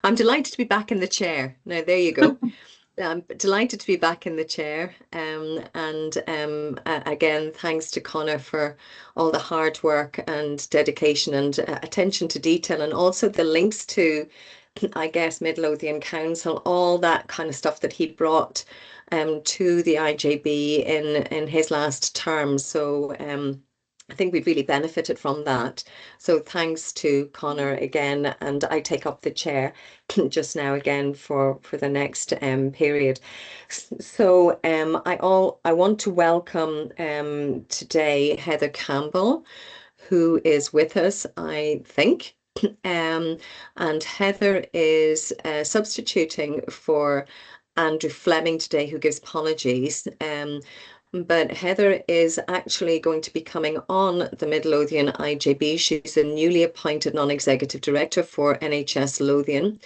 I'm delighted to be back in the chair. Now, there you go. I'm delighted to be back in the chair. Again, thanks to Connor for all the hard work and dedication and attention to detail, and also the links to, I guess, Midlothian Council, all that kind of stuff that he brought to the IJB in his last term. So I think we've really benefited from that. So thanks to Connor again, and I take up the chair just now again for the next period. So I want to welcome today Heather Campbell, who is with us, I think. And Heather is substituting for Andrew Fleming today, who gives apologies. But Heather is actually going to be coming on the Midlothian IJB. She's a newly appointed non-executive director for NHS Lothian.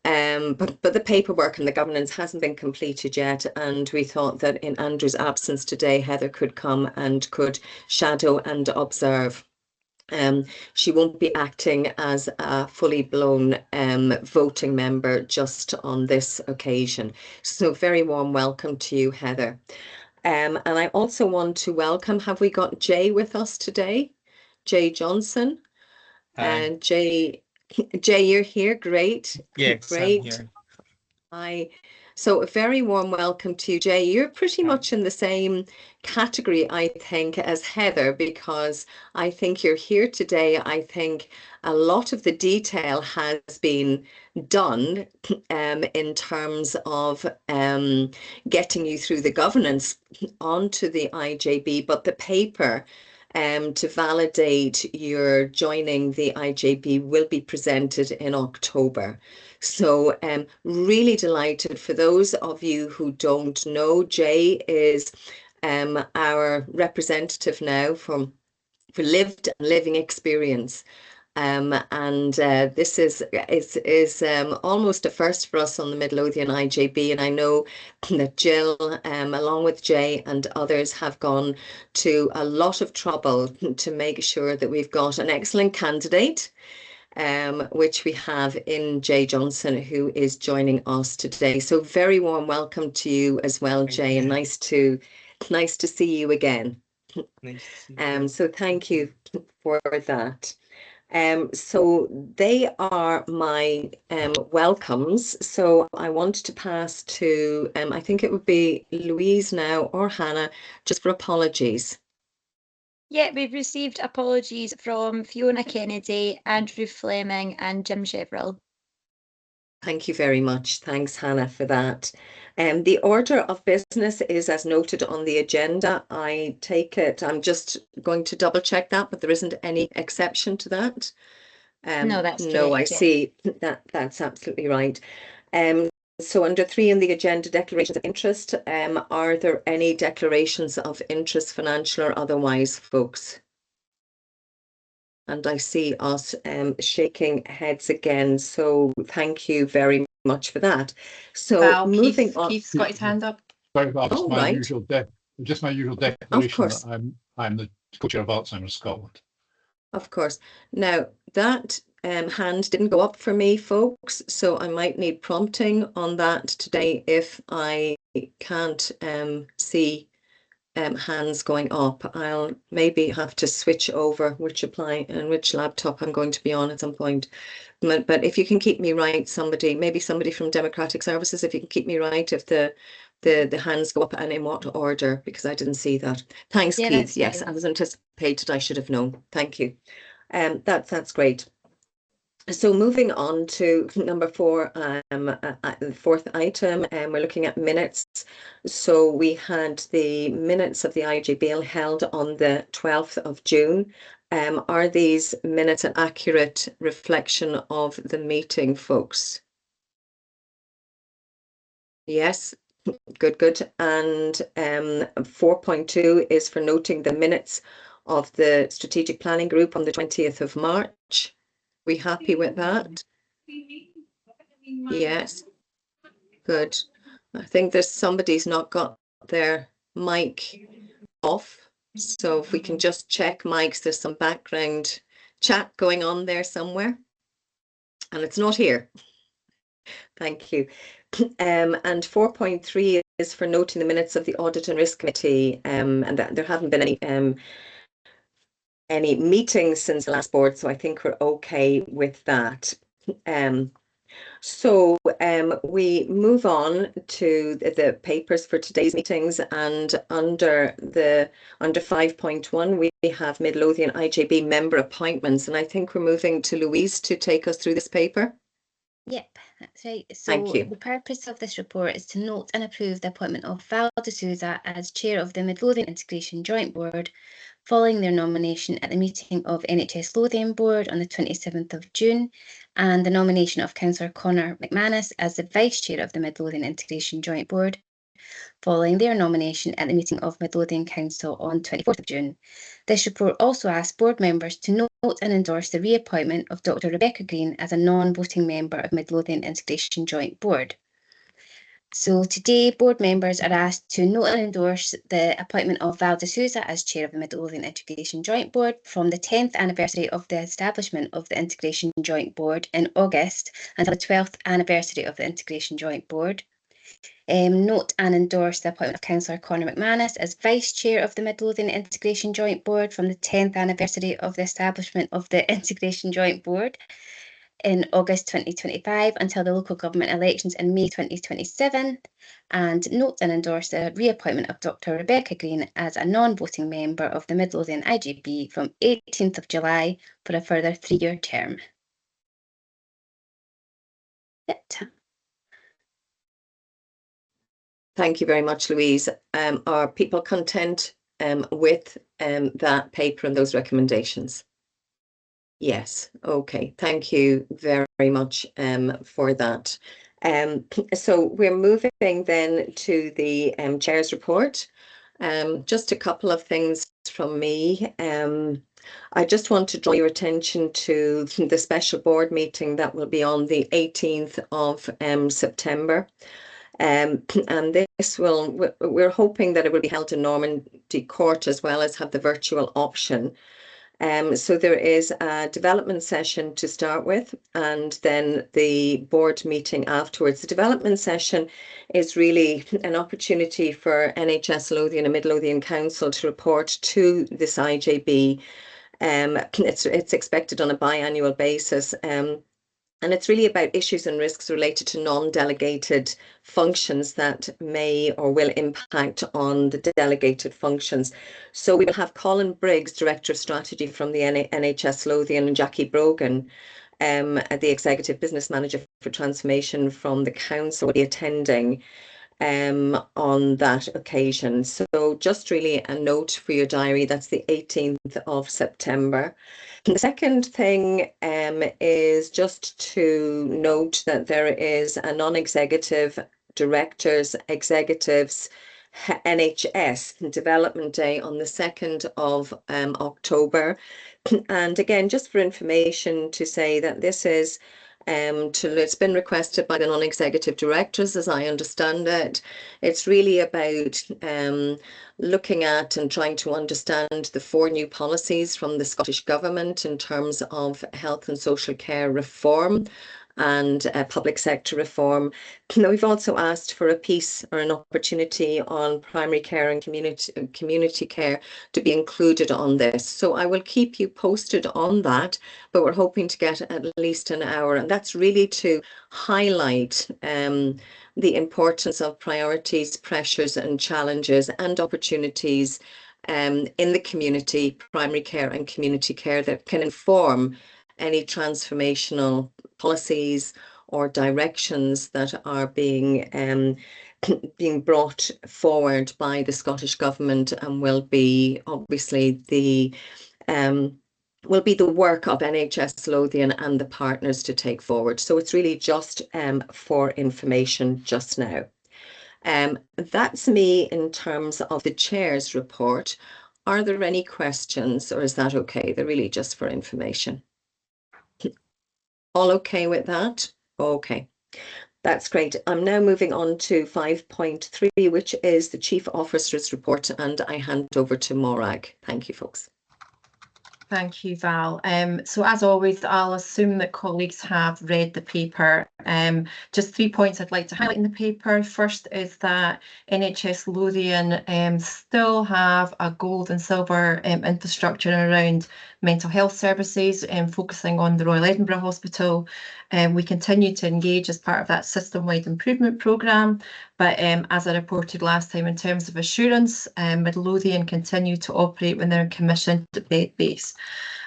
But the paperwork and the governance hasn't been completed yet, and we thought that in Andrew's absence today, Heather could come and could shadow and observe. She won't be acting as a fully blown voting member just on this occasion. So very warm welcome to you, Heather. And I also want to welcome, have we got Jay with us today? Jay Johnson. And Jay, you're here. Great. Yes, great. So a very warm welcome to you, Jay. You're pretty much in the same category, I think, as Heather, because I think you're here today. I think a lot of the detail has been done in terms of getting you through the governance onto the IJB, but the paper to validate your joining the IJB will be presented in October. So really delighted. For those of you who don't know, Jay is our representative now for lived and living experience. This is almost a first for us on the Midlothian IJB, and I know that Jill, along with Jay and others, have gone to a lot of trouble to make sure that we've got an excellent candidate, which we have in Jay Johnson, who is joining us today. So very warm welcome to you as well, Jay, and nice to see you again. Nice to see you. So thank you for that. So they are my welcomes. So I want to pass to, I think it would be Louise now or Hannah, just for apologies. Yeah, we've received apologies from Fiona Kennedy, Andrew Fleming and Jim Cheverill. Thank you very much. Thanks, Hannah, for that. The order of business is as noted on the agenda. I take it, I'm just going to double check that, but there isn't any exception to that. No, that's no, correct, I see that's absolutely right. So under 3 in the agenda, declarations of interest, are there any declarations of interest, financial or otherwise, folks? And I see us shaking heads again. So thank you very much for that. So Val, moving on. Keith's got his hand up. Sorry, that's Oh, my right. usual declaration course. that I'm the co-chair of Alzheimer's Scotland. Of course. Now that hand didn't go up for me, folks, so I might need prompting on that today if I can't see hands going up. I'll maybe have to switch over which laptop I'm going to be on at some point. But if you can keep me right, maybe somebody from Democratic Services, if you can keep me right, if the hands go up and in what order, because I didn't see that. Thanks, Yeah, Keith. Yes, I was anticipated. I should have known. Thank you. That's great. So moving on to number 4, the fourth item, we're looking at minutes. So we had the minutes of the IJB held on the 12th of June. Are these minutes an accurate reflection of the meeting, folks? Yes, good. And 4.2 is for noting the minutes of the strategic planning group on the 20th of March. We happy with that? Yes, good. I think there's somebody's not got their mic off. So if we can just check mics, there's some background chat going on there somewhere. And it's not here. Thank you. And 4.3 is for noting the minutes of the Audit and Risk Committee, and that there haven't been any meetings since the last board, so I think we're okay with that. So we move on to the papers for today's meetings, and under 5.1 we have Midlothian IJB member appointments, and I think we're moving to Louise to take us through this paper. Yep, that's right. Thank you. The purpose of this report is to note and approve the appointment of Val D'Souza as Chair of the Midlothian Integration Joint Board, following their nomination at the meeting of NHS Lothian Board on the 27th of June, and the nomination of Councillor Conor McManus as the Vice Chair of the Midlothian Integration Joint Board, following their nomination at the meeting of Midlothian Council on 24th of June. This report also asks board members to note and endorse the reappointment of Dr. Rebecca Green as a non-voting member of Midlothian Integration Joint Board. So today, board members are asked to note and endorse the appointment of Val D'Souza as Chair of the Midlothian Integration Joint Board from the 10th anniversary of the establishment of the Integration Joint Board in August until the 12th anniversary of the Integration Joint Board. Note and endorse the appointment of Councillor Conor McManus as Vice Chair of the Midlothian Integration Joint Board from the 10th anniversary of the establishment of the Integration Joint Board in August 2025 until the local government elections in May 2027, and note and endorse the reappointment of Dr. Rebecca Green as a non-voting member of the Midlothian IJB from 18th of July for a further 3-year term. Thank you very much, Louise. Are people content with that paper and those recommendations? Yes, okay. Thank you very much for that. So we're moving then to the Chair's report. Just a couple of things from me. I just want to draw your attention to the special board meeting that will be on the 18th of September. And this we're hoping that it will be held in Normandy Court as well as have the virtual option. So there is a development session to start with, and then the board meeting afterwards. The development session is really an opportunity for NHS Lothian and Midlothian Council to report to this IJB. It's expected on a biannual basis. And it's really about issues and risks related to non-delegated functions that may or will impact on the delegated functions. So we will have Colin Briggs, Director of Strategy from the NHS Lothian, and Jackie Brogan, the Executive Business Manager for Transformation from the Council, will be attending on that occasion. So just really a note for your diary, that's the 18th of September. The second thing is just to note that there is a non-executive directors, executives, NHS Development Day on the 2nd of October. And again, just for information to say that this is it's been requested by the non-executive directors, as I understand it. It's really about looking at and trying to understand the 4 new policies from the Scottish Government in terms of health and social care reform and public sector reform. Now, we've also asked for a piece or an opportunity on primary care and community care to be included on this. So I will keep you posted on that, but we're hoping to get at least an hour, and that's really to highlight the importance of priorities, pressures and challenges and opportunities in the community, primary care and community care, that can inform any transformational policies or directions that are being brought forward by the Scottish Government, and will be obviously the work of NHS Lothian and the partners to take forward. So it's really just for information just now. That's me in terms of the Chair's report. Are there any questions, or is that okay? They're really just for information. All okay with that? Okay, that's great. I'm now moving on to 5.3, which is the Chief Officer's report, and I hand over to Morag. Thank you, folks. Thank you, Val. So as always, I'll assume that colleagues have read the paper Just 3 points I'd like to highlight in the paper. First is that NHS Lothian still have a gold and silver infrastructure around mental health services, focusing on the Royal Edinburgh Hospital. We continue to engage as part of that system-wide improvement programme, but as I reported last time, in terms of assurance, Midlothian continue to operate when they're commissioned bed base.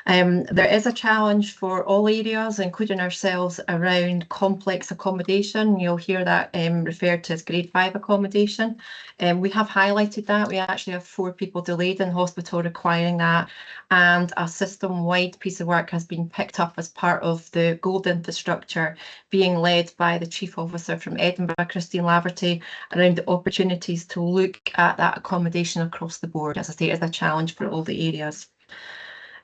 There is a challenge for all areas, including ourselves, around complex accommodation. You'll hear that referred to as grade 5 accommodation. We have highlighted that. We actually have 4 people delayed in hospital requiring that, and a system-wide piece of work has been picked up as part of the gold infrastructure being led by the Chief Officer from Edinburgh, Christine Laverty, around the opportunities to look at that accommodation across the board. As I say, it's a challenge for all the areas.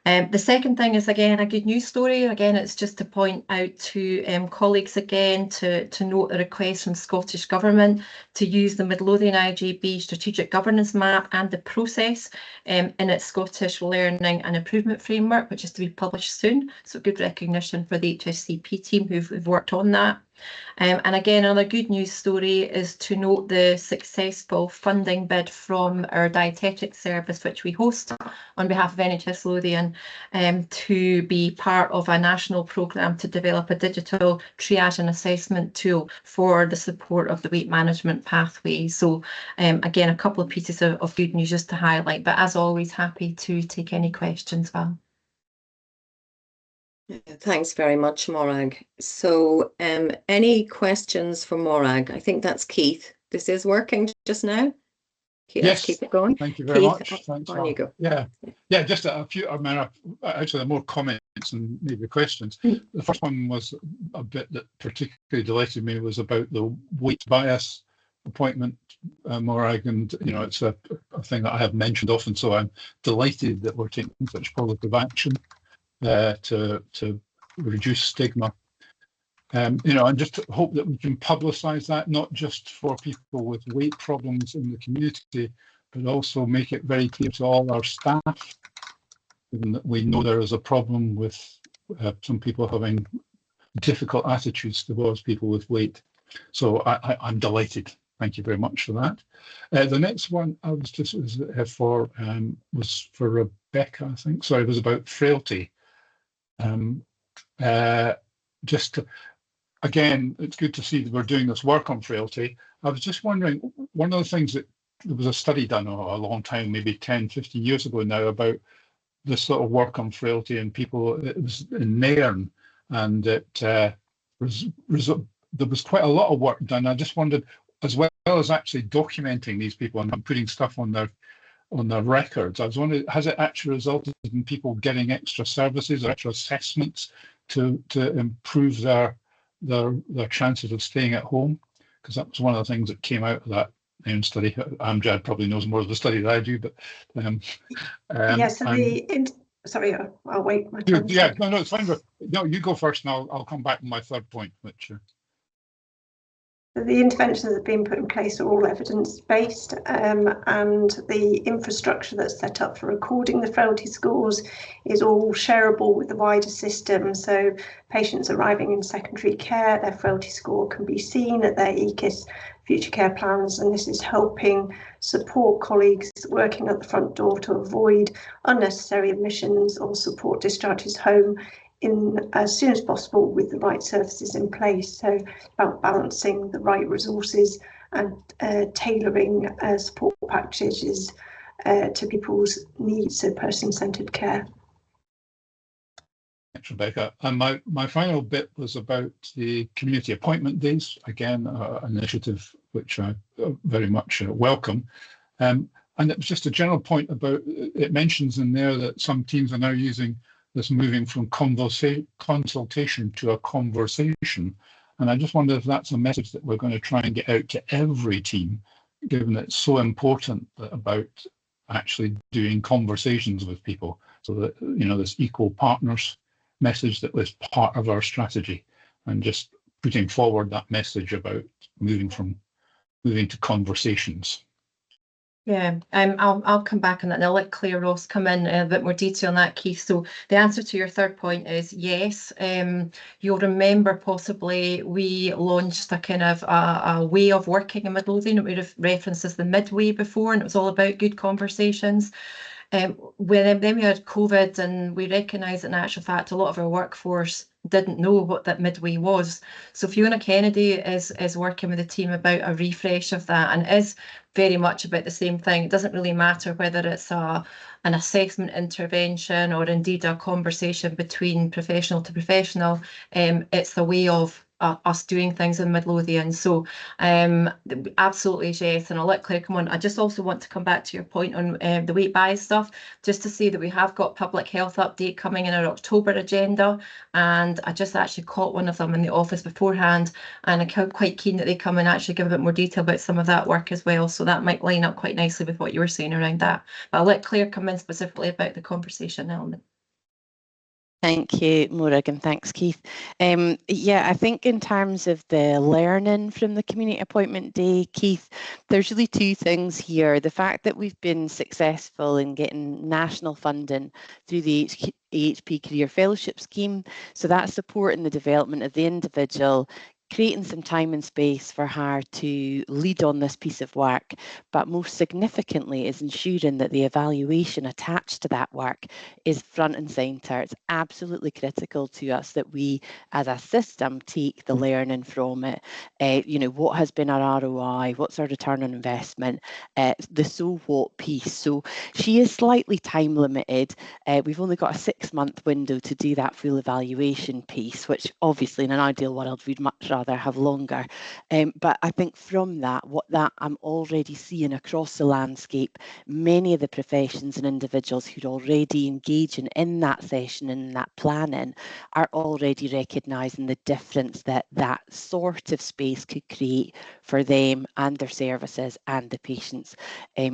The second thing is, again, a good news story. Again, it's just to point out to colleagues again to note the request from Scottish Government to use the Midlothian IJB strategic governance map and the process in its Scottish Learning and Improvement Framework, which is to be published soon. So good recognition for the HSCP team who've worked on that. And again, another good news story is to note the successful funding bid from our dietetics service, which we host on behalf of NHS Lothian, to be part of a national programme to develop a digital triage and assessment tool for the support of the weight management pathway. So again, a couple of pieces of good news just to highlight, but as always, happy to take any questions. Well. Thanks very much, Morag. So any questions for Morag? I think that's Keith. This is working just now. Yes, let's keep it going. Thank you very Keith, much. Thanks. on you go. Yeah, just a few, I mean, actually more comments and maybe questions. The first one was a bit that particularly delighted me was about the weight bias appointment, Morag, and you know, it's a thing that I have mentioned often, so I'm delighted that we're taking such positive action to reduce stigma. You know, and just hope that we can publicise that, not just for people with weight problems in the community, but also make it very clear to all our staff, given that we know there is a problem with some people having difficult attitudes towards people with weight. So I'm delighted. Thank you very much for that. The next one I was just was for Rebecca, I think. Sorry, it was about frailty. Just to, again, it's good to see that we're doing this work on frailty. I was just wondering, one of the things that there was a study done a long time, maybe 10, 15 years ago now, about this sort of work on frailty and people. It was in Nairn, and it there was quite a lot of work done. I just wondered, as well as actually documenting these people and putting stuff on their records, I was wondering, has it actually resulted in people getting extra services or extra assessments to improve their chances of staying at home? Because that was one of the things that came out of that study. Amjad probably knows more of the study than I do, but yeah. So sorry, I'll wait my turn. Yeah, no, it's fine. No, you go first, and I'll come back with my third point, which. The interventions that have been put in place are all evidence-based, and the infrastructure that's set up for recording the frailty scores is all shareable with the wider system. So patients arriving in secondary care, their frailty score can be seen at their ECIS future care plans, and this is helping support colleagues working at the front door to avoid unnecessary admissions or support discharges home in as soon as possible with the right services in place. So about balancing the right resources and tailoring support packages to people's needs, so person-centred care. Thanks, Rebecca. And my final bit was about the community appointment days. Again, an initiative which I very much welcome. And it was just a general point about, it mentions in there that some teams are now using this moving from consultation to a conversation. And I just wonder if that's a message that we're going to try and get out to every team, given that it's so important about actually doing conversations with people, so that, you know, this equal partners message that was part of our strategy, and just putting forward that message about moving to conversations. Yeah, I'll come back on that and I'll let Claire Ross come in a bit more detail on that, Keith. So the answer to your third point is yes. You'll remember possibly we launched a kind of a way of working in Midlothian. We referenced as the midway before, and it was all about good conversations. Then we had COVID, and we recognised that in actual fact a lot of our workforce didn't know what that midway was. So Fiona Kennedy is working with the team about a refresh of that, and is very much about the same thing. It doesn't really matter whether it's an assessment intervention or indeed a conversation between professional to professional. It's the way of us doing things in Midlothian. So absolutely yes, and I'll let Claire come on. I just also want to come back to your point on the weight bias stuff, just to say that we have got public health update coming in our October agenda, and I just actually caught one of them in the office beforehand, and I'm quite keen that they come and actually give a bit more detail about some of that work as well, so that might line up quite nicely with what you were saying around that. But I'll let Claire come in specifically about the conversation element. Thank you, Morag, and thanks, Keith. Yeah, I think in terms of the learning from the community appointment day, Keith, there's really two things here. The fact that we've been successful in getting national funding through the AHP Career Fellowship Scheme, so that's supporting the development of the individual, creating some time and space for her to lead on this piece of work, but most significantly is ensuring that the evaluation attached to that work is front and centre. It's absolutely critical to us that we as a system take the learning from it. You know, what has been our ROI, what's our return on investment, the so what piece. So she is slightly time limited. We've only got a 6-month window to do that full evaluation piece, which obviously in an ideal world we'd much rather have longer. But I think from that, I'm already seeing across the landscape, many of the professions and individuals who'd already engaging in that session and that planning are already recognising the difference that that sort of space could create for them and their services and the patients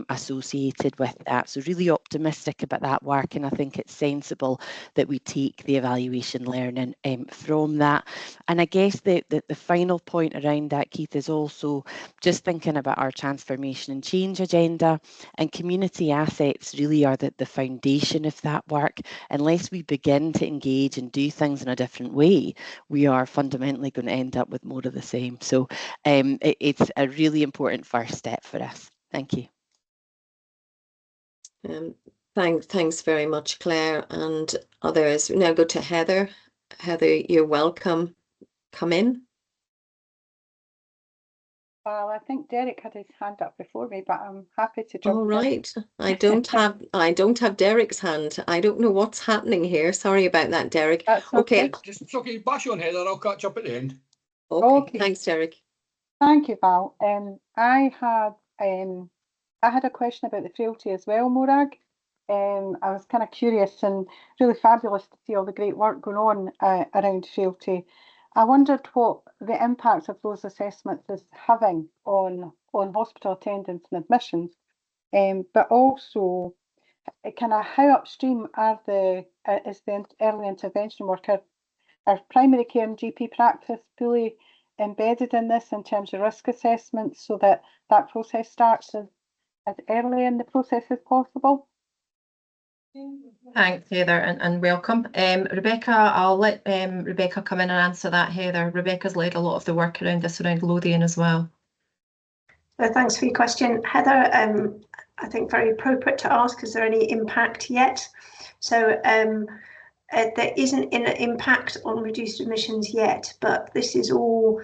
associated with that. So really optimistic about that work, and I think it's sensible that we take the evaluation learning from that. And I guess the final point around that, Keith, is also just thinking about our transformation and change agenda, and community assets really are the foundation of that work. Unless we begin to engage and do things in a different way, we are fundamentally going to end up with more of the same. So it's a really important first step for us. Thank you. Thanks very much, Claire, and others. We now go to Heather. Heather, you're welcome. Come in. Well, I think Derek had his hand up before me, but I'm happy to jump All in. right. I don't have Derek's hand. I don't know what's happening here. Sorry about that, Derek. That's okay. It's okay. Bash on, Heather. I'll catch up at the end. Okay. Thanks, Derek. Thank you, Val. I had a question about the frailty as well, Morag. I was kind of curious, and really fabulous to see all the great work going on around frailty. I wondered what the impacts of those assessments is having on hospital attendance and admissions, but also kind of how upstream is the early intervention worker? Are primary care and GP practice fully embedded in this in terms of risk assessments, so that process starts as early in the process as possible? Thanks, Heather, and welcome. Rebecca, I'll let Rebecca come in and answer that, Heather. Rebecca's led a lot of the work around this around Lothian as well. So thanks for your question, Heather. I think very appropriate to ask, is there any impact yet? So there isn't an impact on reduced admissions yet, but this is all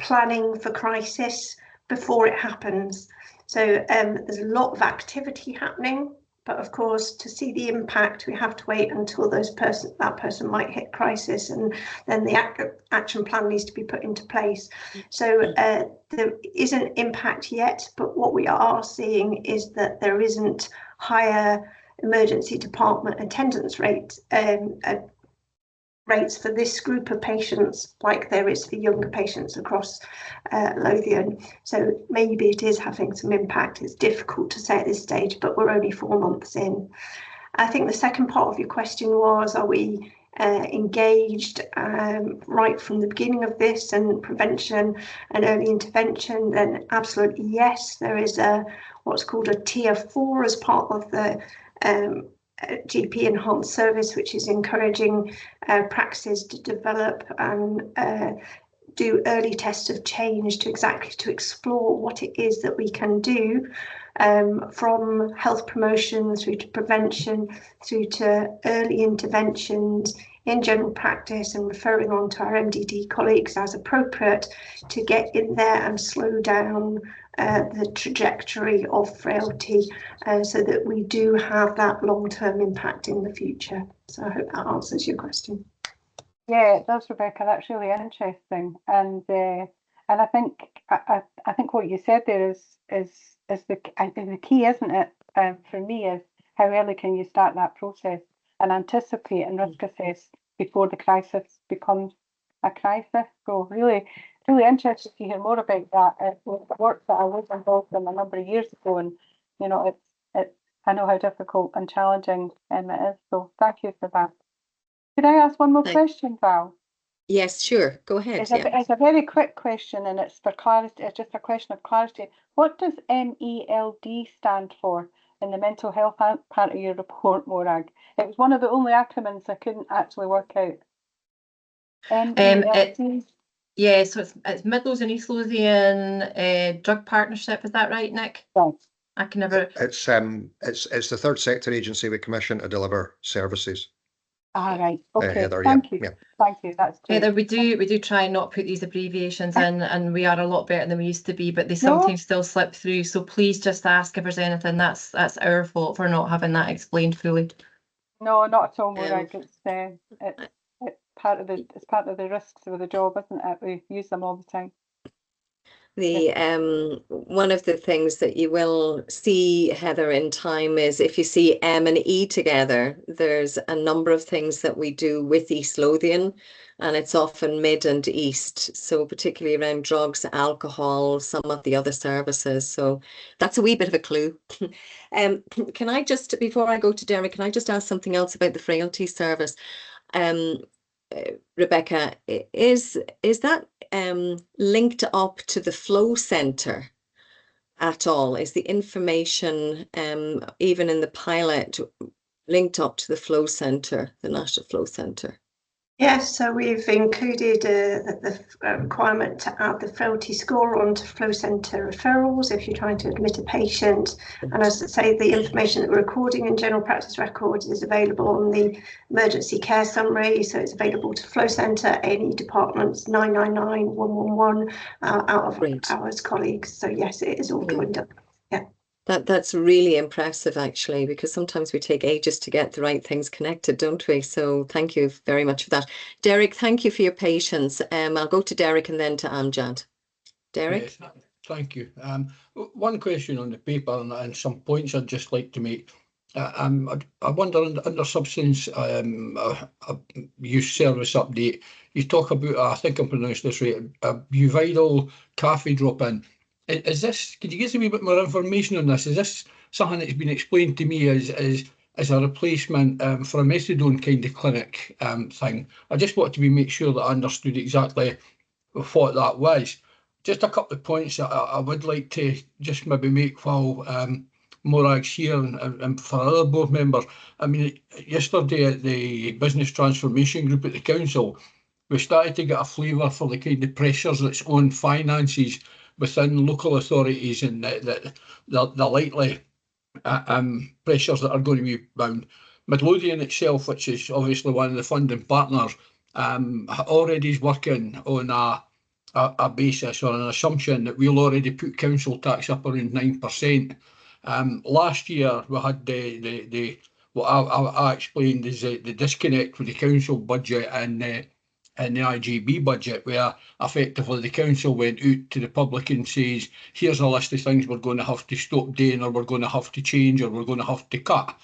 planning for crisis before it happens. So there's a lot of activity happening, but of course, to see the impact, we have to wait until that person might hit crisis, and then the action plan needs to be put into place. So there isn't impact yet, but what we are seeing is that there isn't higher emergency department attendance rates for this group of patients like there is for younger patients across Lothian. So maybe it is having some impact. It's difficult to say at this stage, but we're only 4 months in. I think the second part of your question was, are we engaged right from the beginning of this, and prevention and early intervention, then absolutely yes, there is what's called a tier 4 as part of the GP enhanced service, which is encouraging practices to develop and do early tests of change to explore what it is that we can do, from health promotion through to prevention, through to early interventions in general practice, and referring on to our MDD colleagues as appropriate to get in there and slow down the trajectory of frailty, so that we do have that long-term impact in the future. So I hope that answers your question. Yeah, it does, Rebecca. That's really interesting, and I think what you said there is the key, isn't it? For me, is how early can you start that process and anticipate and risk assess before the crisis becomes a crisis. So really interested to hear more about that. It was work that I was involved in a number of years ago, and you know, I know how difficult and challenging it is. So thank you for that. Could I ask one more question, Val? Yes, sure. Go ahead. It's a very quick question, and it's for clarity. It's just a question of clarity. What does MELD stand for in the mental health part of your report, Morag? It was one of the only acronyms I couldn't actually work out. MELD. Yeah, so it's Midlothian East Lothian drug partnership. Is that right, Nick? Right. I can never. It's the third sector agency we commission to deliver services. Ah, right. Okay. Heather, Thank you. yeah. Thank you. That's great. Heather, we do try and not put these abbreviations in, and we are a lot better than we used to be, but they sometimes still slip through. So please just ask if there's anything. That's our fault for not having that explained fully. No, not at all, Morag. It's part of the risks of the job, isn't it? We use them all the time. One of the things that you will see, Heather, in time is if you see M and E together, there's a number of things that we do with East Lothian, and it's often mid and east, so particularly around drugs, alcohol, some of the other services. So that's a wee bit of a clue. Can I just, before I go to Derek, can I just ask something else about the frailty service? Rebecca, is that linked up to the flow centre at all? Is the information even in the pilot linked up to the flow centre, the National Flow Centre? Yes, so we've included the requirement to add the frailty score onto flow centre referrals if you're trying to admit a patient. And as I say, the information that we're recording in general practice records is available on the emergency care summary. So it's available to flow centre, A&E departments, 999, 111, out of hours colleagues. So yes, it is all joined up. Yeah. That's really impressive, actually, because sometimes we take ages to get the right things connected, don't we? So thank you very much for that. Derek, thank you for your patience. I'll go to Derek and then to Amjad. Derek? Yes, thank you. One question on the paper and some points I'd just like to make. I wonder, under substance use service update, you talk about, I think I'm pronouncing this right, a Buvidal cafe drop-in. Is this, could you give us a wee bit more information on this? Is this something that's been explained to me as a replacement for a methadone kind of clinic thing? I just wanted to make sure that I understood exactly what that was. Just a couple of points that I would like to just maybe make while Morag's here and for other board members. I mean, yesterday at the Business Transformation Group at the Council, we started to get a flavour for the kind of pressures that's on finances within local authorities and the likely pressures that are going to be bound. Midlothian itself, which is obviously one of the funding partners, already is working on a basis or an assumption that we'll already put council tax up around 9%. Last year we had what I explained is the disconnect with the council budget and the IJB budget, where effectively the council went out to the public and says, here's a list of things we're going to have to stop doing, or we're going to have to change, or we're going to have to cut.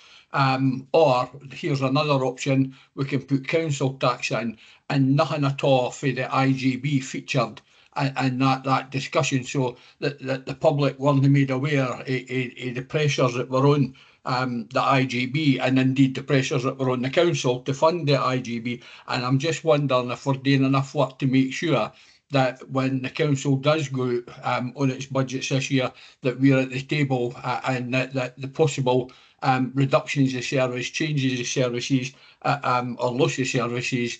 Or here's another option, we can put council tax in, and nothing at all for the IJB featured in that discussion, so that the public weren't made aware of the pressures that were on the IJB, and indeed the pressures that were on the council to fund the IJB. And I'm just wondering if we're doing enough work to make sure that when the council does go on its budgets this year, that we're at the table and that the possible reductions of service, changes of services, or loss of services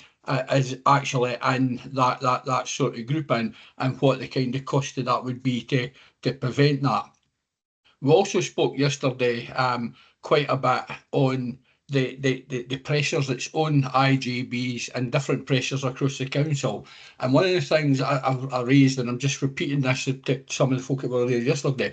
is actually in that sort of grouping, and what the kind of cost of that would be to prevent that. We also spoke yesterday quite a bit on the pressures that's on IJBs and different pressures across the council. And one of the things I raised, and I'm just repeating this to some of the folk that were there yesterday,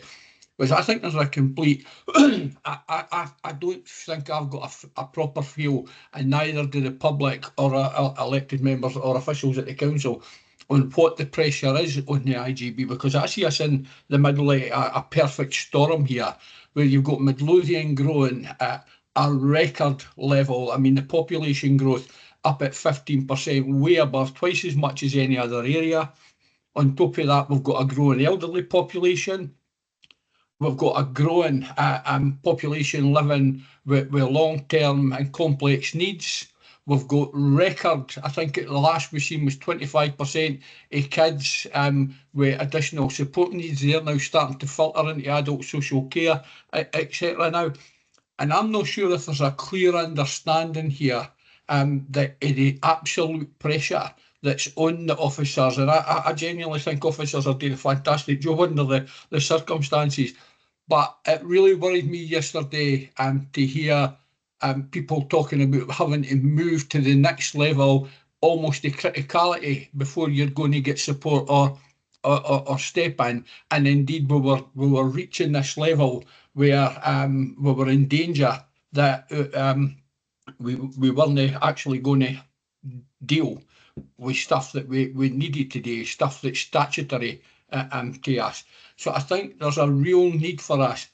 was I think there's a complete, I don't think I've got a proper feel, and neither do the public or elected members or officials at the council, on what the pressure is on the IJB, because I see us in the middle of a perfect storm here, where you've got Midlothian growing at a record level. I mean, the population growth up at 15%, way above, twice as much as any other area. On top of that, we've got a growing elderly population. We've got a growing population living with long-term and complex needs. We've got record, I think the last we've seen was 25% of kids with additional support needs. They're now starting to filter into adult social care, etc. now. And I'm not sure if there's a clear understanding here that the absolute pressure that's on the officers, and I genuinely think officers are doing a fantastic job under the circumstances. But it really worried me yesterday to hear people talking about having to move to the next level, almost to criticality, before you're going to get support or step in. And indeed, we were reaching this level where we were in danger that we weren't actually going to deal with stuff that we needed to do, stuff that's statutory to us. So I think there's a real need for us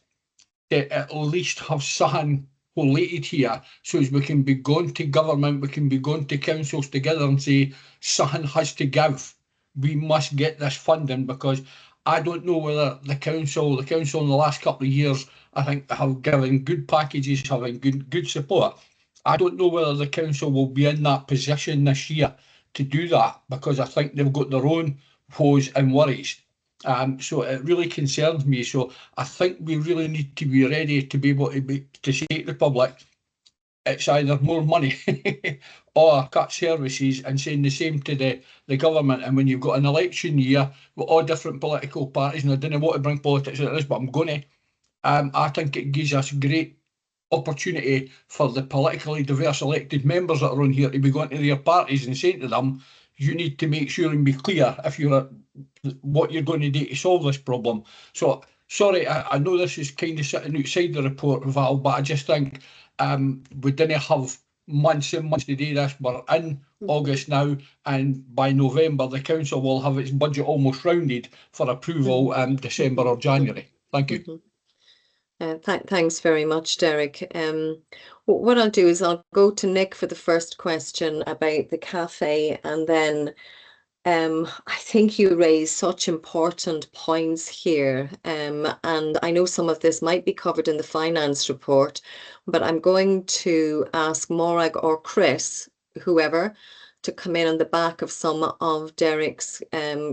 to at least have something collated here, so as we can be going to government, we can be going to councils together and say something has to give. We must get this funding, because I don't know whether the council in the last couple of years, I think, have given good packages, having good support. I don't know whether the council will be in that position this year to do that, because I think they've got their own woes and worries. So it really concerns me. So I think we really need to be ready to be able to say to the public, it's either more money or cut services, and saying the same to the government. And when you've got an election year with all different political parties, and I didn't want to bring politics into this, but I'm going to, I think it gives us great opportunity for the politically diverse elected members that are on here to be going to their parties and saying to them, you need to make sure and be clear if you're what you're going to do to solve this problem. So sorry, I know this is kind of sitting outside the report, Val, but I just think we didn't have months and months to do this. We're in August now, and by November the council will have its budget almost rounded for approval in December or January. Thank you. Thanks very much, Derek. What I'll do is I'll go to Nick for the first question about the cafe, and then I think you raised such important points here, and I know some of this might be covered in the finance report, but I'm going to ask Morag or Chris, whoever, to come in on the back of some of Derek's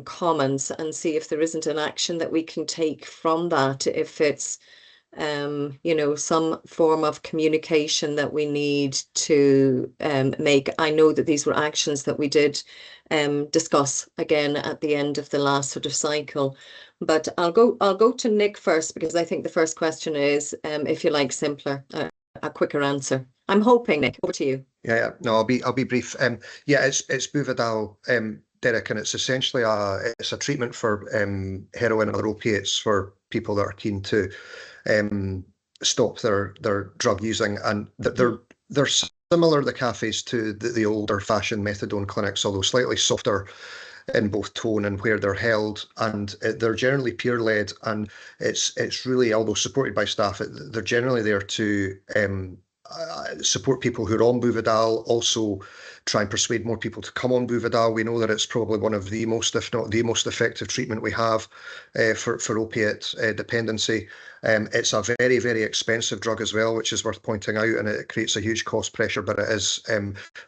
comments and see if there isn't an action that we can take from that, if it's you know, some form of communication that we need to make. I know that these were actions that we did discuss again at the end of the last sort of cycle, but I'll go to Nick first, because I think the first question is, if you like, simpler, a quicker answer. I'm hoping, Nick, over to you. Yeah, no, I'll be brief. Yeah, it's Buvidal, Derek, and it's essentially it's a treatment for heroin and other opiates for people that are keen to stop their drug using, and they're similar, the cafes, to the older fashioned methadone clinics, although slightly softer in both tone and where they're held, and they're generally peer led, and it's really, although supported by staff, they're generally there to support people who are on Buvidal, also try and persuade more people to come on Buvidal. We know that it's probably one of the most, if not the most effective treatment we have for opiate dependency. It's a very, very expensive drug as well, which is worth pointing out, and it creates a huge cost pressure, but it is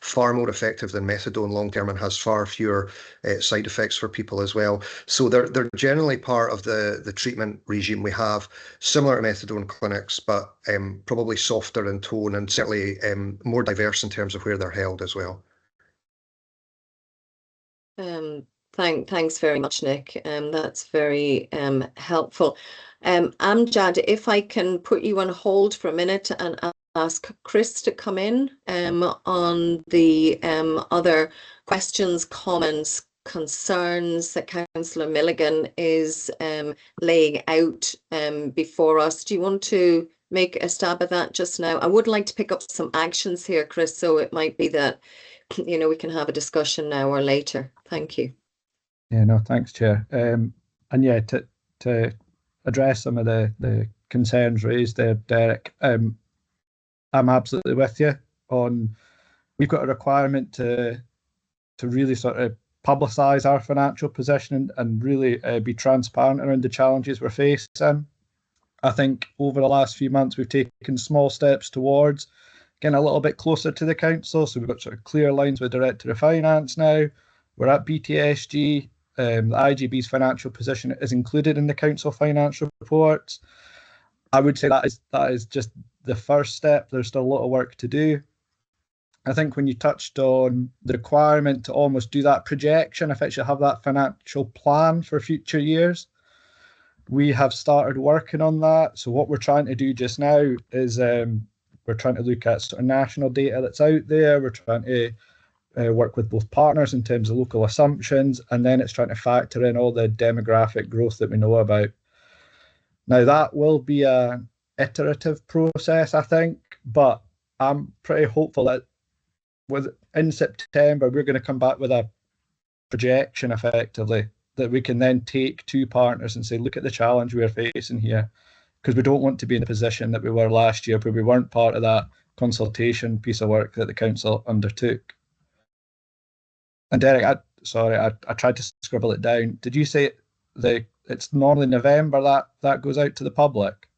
far more effective than methadone long term and has far fewer side effects for people as well. So they're generally part of the treatment regime we have, similar to methadone clinics, but probably softer in tone and certainly more diverse in terms of where they're held as well. Thanks very much, Nick. That's very helpful. Amjad, if I can put you on hold for a minute and ask Chris to come in on the other questions, comments, concerns that Councillor Milligan is laying out before us. Do you want to make a stab at that just now? I would like to pick up some actions here, Chris, so it might be that, you know, we can have a discussion now or later. Thank you. Yeah, no, thanks, Chair. And yeah, to address some of the concerns raised there, Derek, I'm absolutely with you on, we've got a requirement to really sort of publicise our financial position and really be transparent around the challenges we're facing. I think over the last few months we've taken small steps towards getting a little bit closer to the council. So we've got sort of clear lines with Director of Finance now. We're at BTSG. The IJB's financial position is included in the council financial reports. I would say that is just the first step. There's still a lot of work to do. I think when you touched on the requirement to almost do that projection, if it should have that financial plan for future years, we have started working on that. So what we're trying to do just now is we're trying to look at sort of national data that's out there. We're trying to work with both partners in terms of local assumptions, and then it's trying to factor in all the demographic growth that we know about. Now that will be an iterative process, I think, but I'm pretty hopeful that in September we're going to come back with a projection effectively that we can then take to partners and say, look at the challenge we're facing here, because we don't want to be in the position that we were last year where we weren't part of that consultation piece of work that the council undertook. And Derek, I tried to scribble it down. Did you say it's normally November that goes out to the public?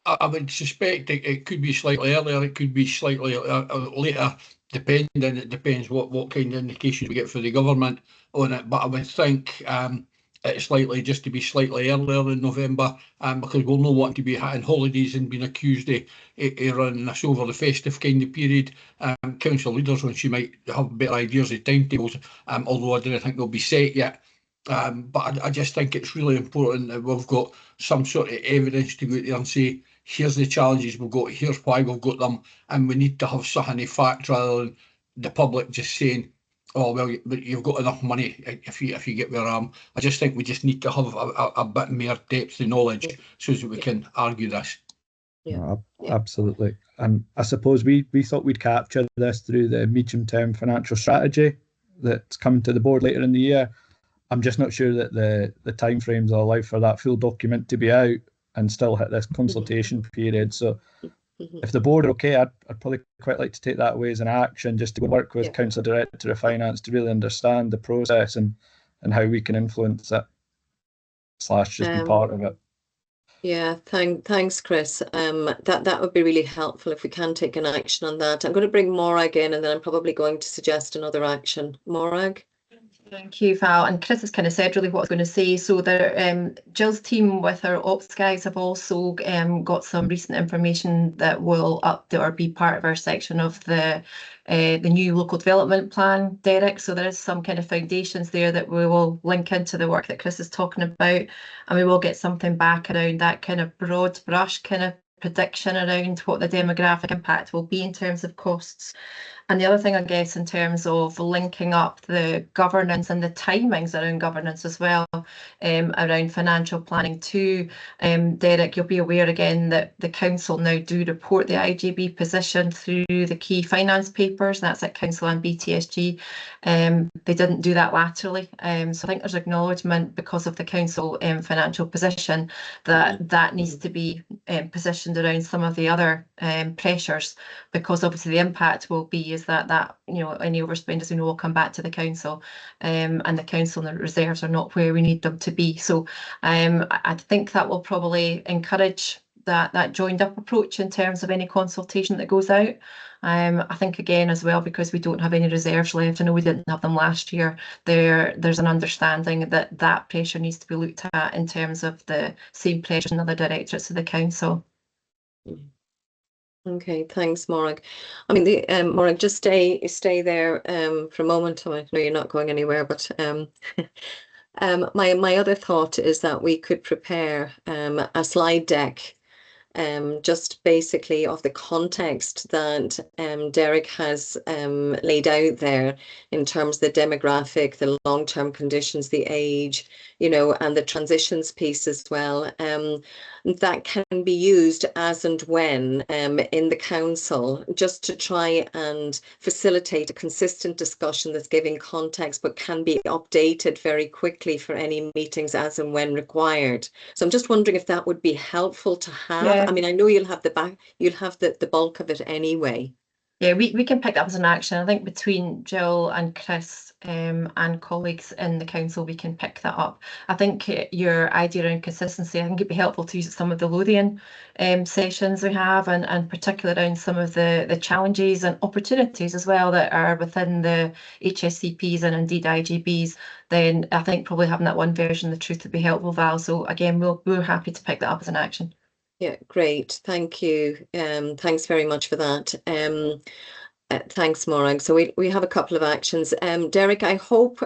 I would suspect it could be slightly earlier, it could be slightly later, depending. It depends what kind of indications we get for the government on it. But I would think it's likely just to be slightly earlier in November, because we'll not want to be having holidays and being accused of running us over the festive kind of period. Council leaders, when she might have better ideas of timetables, although I don't think they'll be set yet. But I just think it's really important that we've got some sort of evidence to go out there and say, here's the challenges we've got, here's why we've got them, and we need to have something of fact rather than the public just saying, oh, well, you've got enough money if you get where I am. I just think we just need to have a bit more depth of knowledge so that we can argue this. Yeah, absolutely. And I suppose we thought we'd capture this through the medium-term financial strategy that's coming to the board later in the year. I'm just not sure that the timeframes will allow for that full document to be out and still hit this consultation period. So if the board are okay, I'd probably quite like to take that away as an action, just to work with Council Director of Finance to really understand the process and how we can influence it / just be part of it. Yeah, thanks, Chris. That would be really helpful if we can take an action on that. I'm going to bring Morag in, and then I'm probably going to suggest another action. Morag? Thank you, Val. And Chris has kind of said really what I was going to say. So Jill's team with our ops guys have also got some recent information that will update or be part of our section of the new local development plan, Derek. So there is some kind of foundations there that we will link into the work that Chris is talking about, and we will get something back around that kind of broad brush kind of prediction around what the demographic impact will be in terms of costs. And the other thing, I guess, in terms of linking up the governance and the timings around governance as well, around financial planning too. Derek, you'll be aware again that the council now do report the IJB position through the key finance papers. That's at council and BTSG. They didn't do that laterally. So I think there's acknowledgement because of the council financial position that needs to be positioned around some of the other pressures, because obviously the impact will be is that any overspend, as we know, will come back to the council, and the council and the reserves are not where we need them to be. So I think that will probably encourage that joined up approach in terms of any consultation that goes out. I think again as well, because we don't have any reserves left, I know we didn't have them last year, there's an understanding that pressure needs to be looked at in terms of the same pressure in other directorates of the council. Okay, thanks, Morag. I mean, Morag, just stay there for a moment. I know you're not going anywhere, but my other thought is that we could prepare a slide deck just basically of the context that Derek has laid out there in terms of the demographic, the long-term conditions, the age, and the transitions piece as well. That can be used as and when in the council, just to try and facilitate a consistent discussion that's giving context, but can be updated very quickly for any meetings as and when required. So I'm just wondering if that would be helpful to have. Yeah. I mean, I know you'll have the bulk of it anyway. Yeah, we can pick that up as an action. I think between Jill and Chris and colleagues in the council, we can pick that up. I think your idea around consistency, I think it'd be helpful to use some of the Lothian sessions we have, and particularly around some of the challenges and opportunities as well that are within the HSCPs and indeed IJBs. Then I think probably having that one version of the truth would be helpful, Val. So again, we're happy to pick that up as an action. Yeah, great. Thank you. Thanks very much for that. Thanks, Morag. So we have a couple of actions. Derek, I hope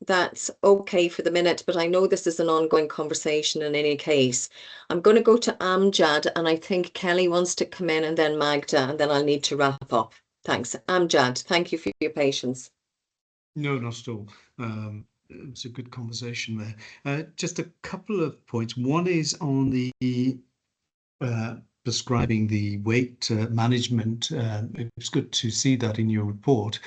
that's okay for the minute, but I know this is an ongoing conversation in any case. I'm going to go to Amjad, and I think Kelly wants to come in, and then Magda, and then I'll need to wrap up. Thanks. Amjad, thank you for your patience. No, not at all. It's a good conversation there. Just a couple of points. One is on the prescribing the weight management. It's good to see that in your report,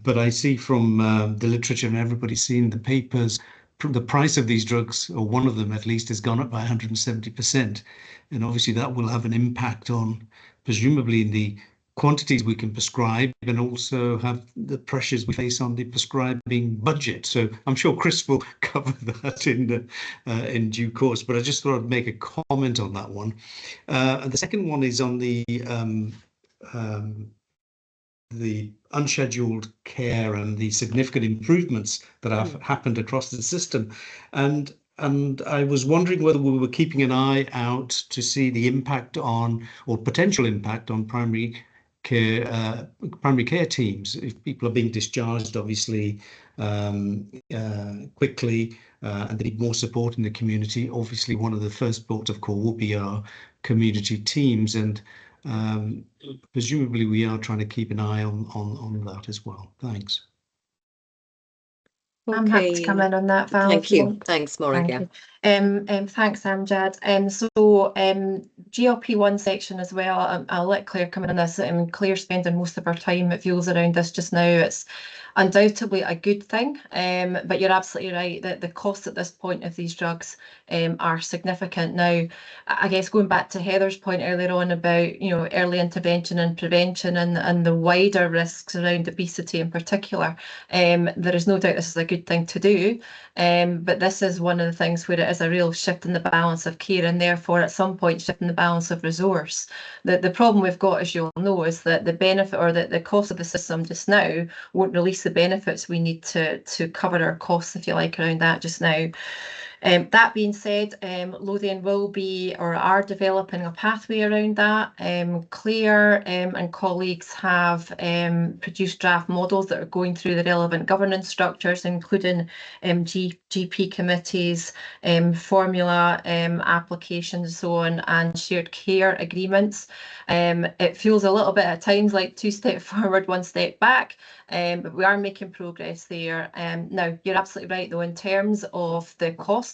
but I see from the literature, and everybody's seen the papers, the price of these drugs, or one of them at least, has gone up by 170%, and obviously that will have an impact on, presumably, in the quantities we can prescribe, and also have the pressures we face on the prescribing budget. So I'm sure Chris will cover that in due course, but I just thought I'd make a comment on that one. And the second one is on the unscheduled care and the significant improvements that have happened across the system. And I was wondering whether we were keeping an eye out to see the impact on, or potential impact on, primary care teams. If people are being discharged, obviously, quickly, and they need more support in the community, obviously one of the first ports of call will be our community teams, and presumably we are trying to keep an eye on that as well. Thanks. I'm happy to come in on that, Val. Thank you. Thanks, Morgan. Thanks, Amjad. So GLP-1 section as well, I'll let Claire come in on this. Claire's spending most of her time, it feels, around this just now. It's undoubtedly a good thing, but you're absolutely right that the costs at this point of these drugs are significant. Now, I guess going back to Heather's point earlier on about early intervention and prevention and the wider risks around obesity in particular, there is no doubt this is a good thing to do, but this is one of the things where it is a real shift in the balance of care, and therefore at some point shifting the balance of resource. The problem we've got, as you'll know, is that the benefit, or the cost of the system just now won't release the benefits we need to cover our costs, if you like, around that just now. That being said, Lothian will be, or are developing a pathway around that. Claire and colleagues have produced draft models that are going through the relevant governance structures, including GP committees, formula applications, so on, and shared care agreements. It feels a little bit at times like 2 steps forward, 1 step back, but we are making progress there. Now, you're absolutely right, though, in terms of the costs,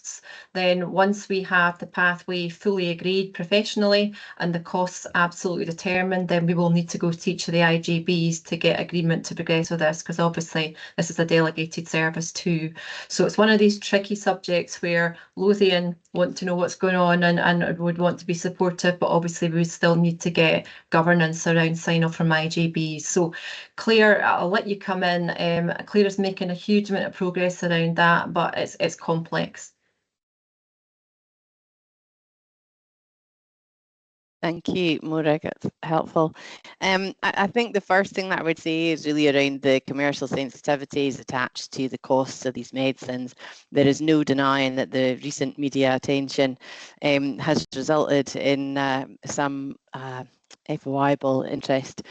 then once we have the pathway fully agreed professionally and the costs absolutely determined, then we will need to go to each of the IJBs to get agreement to progress with this, because obviously this is a delegated service too. So it's one of these tricky subjects where Lothian want to know what's going on and would want to be supportive, but obviously we still need to get governance around sign-off from IJB. So Claire, I'll let you come in. Claire is making a huge amount of progress around that, but it's complex. Thank you, Morag, that's helpful. I think the first thing that I would say is really around the commercial sensitivities attached to the costs of these medicines. There is no denying that the recent media attention has resulted in some FOIable interest,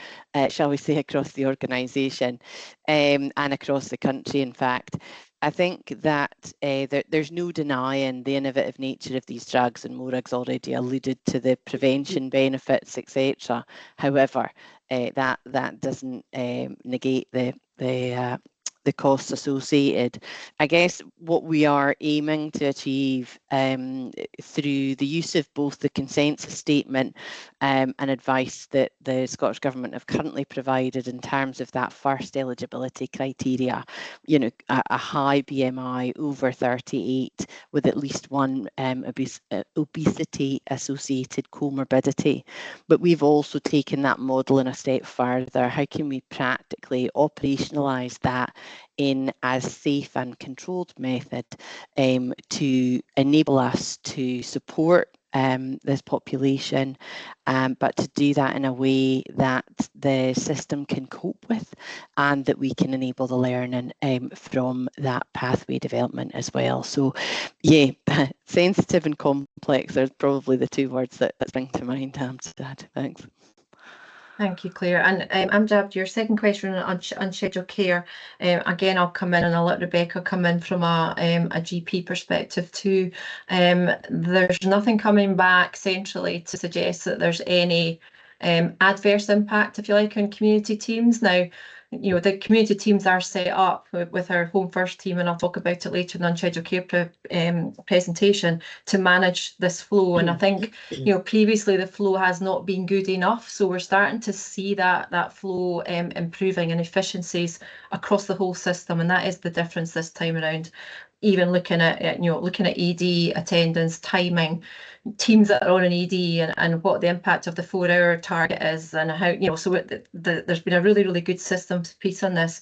shall we say, across the organisation and across the country, in fact. I think that there's no denying the innovative nature of these drugs, and Morag's already alluded to the prevention benefits, etc. However, that doesn't negate the costs associated. I guess what we are aiming to achieve through the use of both the consensus statement and advice that the Scottish Government have currently provided in terms of that first eligibility criteria, you know, a high BMI over 38 with at least one obesity associated comorbidity. But we've also taken that model in a step further. How can we practically operationalise that in as safe and controlled method to enable us to support this population, but to do that in a way that the system can cope with and that we can enable the learning from that pathway development as well. So yeah, sensitive and complex are probably the two words that spring to mind, Amjad. Thanks. Thank you, Claire. And Amjad, your second question on scheduled care, again, I'll come in and I'll let Rebecca come in from a GP perspective too. There's nothing coming back centrally to suggest that there's any adverse impact, if you like, on community teams. Now, you know, the community teams are set up with our Home First team, and I'll talk about it later in the unscheduled care presentation, to manage this flow. And I think, you know, previously the flow has not been good enough, so we're starting to see that flow improving and efficiencies across the whole system, and that is the difference this time around. Even looking at ED attendance, timing, teams that are on an ED, and what the impact of the 4-hour target is, and how, you know, so there's been a really good systems piece on this.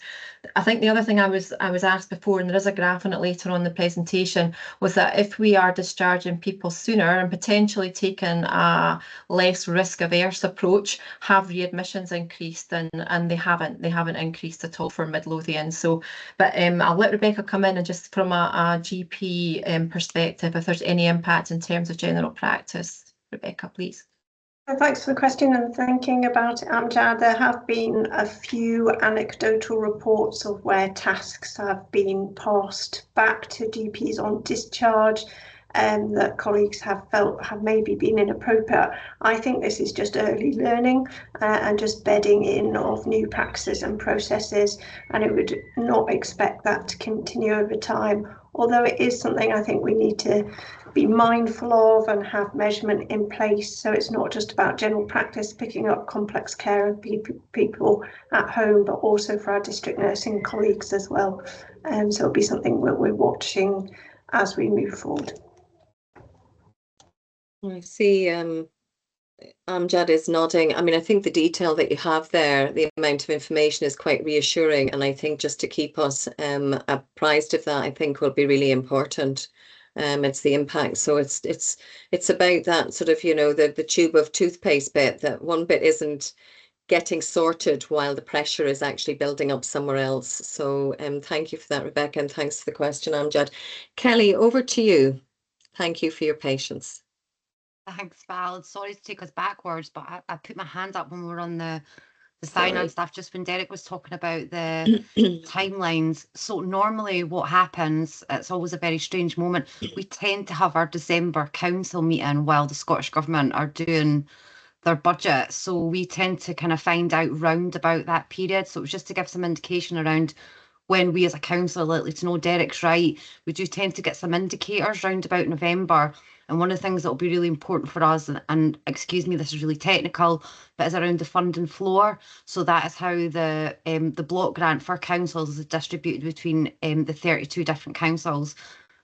I think the other thing I was asked before, and there is a graph on it later on the presentation, was that if we are discharging people sooner and potentially taking a less risk-averse approach, have readmissions increased? And they haven't increased at all for Midlothian. So, but I'll let Rebecca come in and just from a GP perspective, if there's any impact in terms of general practice. Rebecca, please. Thanks for the question and thinking about it, Amjad. There have been a few anecdotal reports of where tasks have been passed back to GPs on discharge and that colleagues have felt have maybe been inappropriate. I think this is just early learning and just bedding in of new practices and processes, and it would not expect that to continue over time, although it is something I think we need to be mindful of and have measurement in place, so it's not just about general practice picking up complex care of people at home, but also for our district nursing colleagues as well. So it'll be something that we're watching as we move forward. I see Amjad is nodding. I mean, I think the detail that you have there, the amount of information is quite reassuring, and I think just to keep us apprised of that, I think will be really important. It's the impact. So it's about that sort of, you know, the tube of toothpaste bit, that one bit isn't getting sorted while the pressure is actually building up somewhere else. So thank you for that, Rebecca, and thanks for the question, Amjad. Kelly, over to you. Thank you for your patience. Thanks, Val. Sorry to take us backwards, but I put my hand up when we were on the sign-on stuff, just when Derek was talking about the timelines. So normally what happens, it's always a very strange moment. We tend to have our December council meeting while the Scottish Government are doing their budget. So we tend to kind of find out round about that period. So it was just to give some indication around when we as a council are likely to know. Derek's right. We do tend to get some indicators round about November. And one of the things that will be really important for us, and excuse me, this is really technical, but is around the funding floor. So that is how the block grant for councils is distributed between the 32 different councils.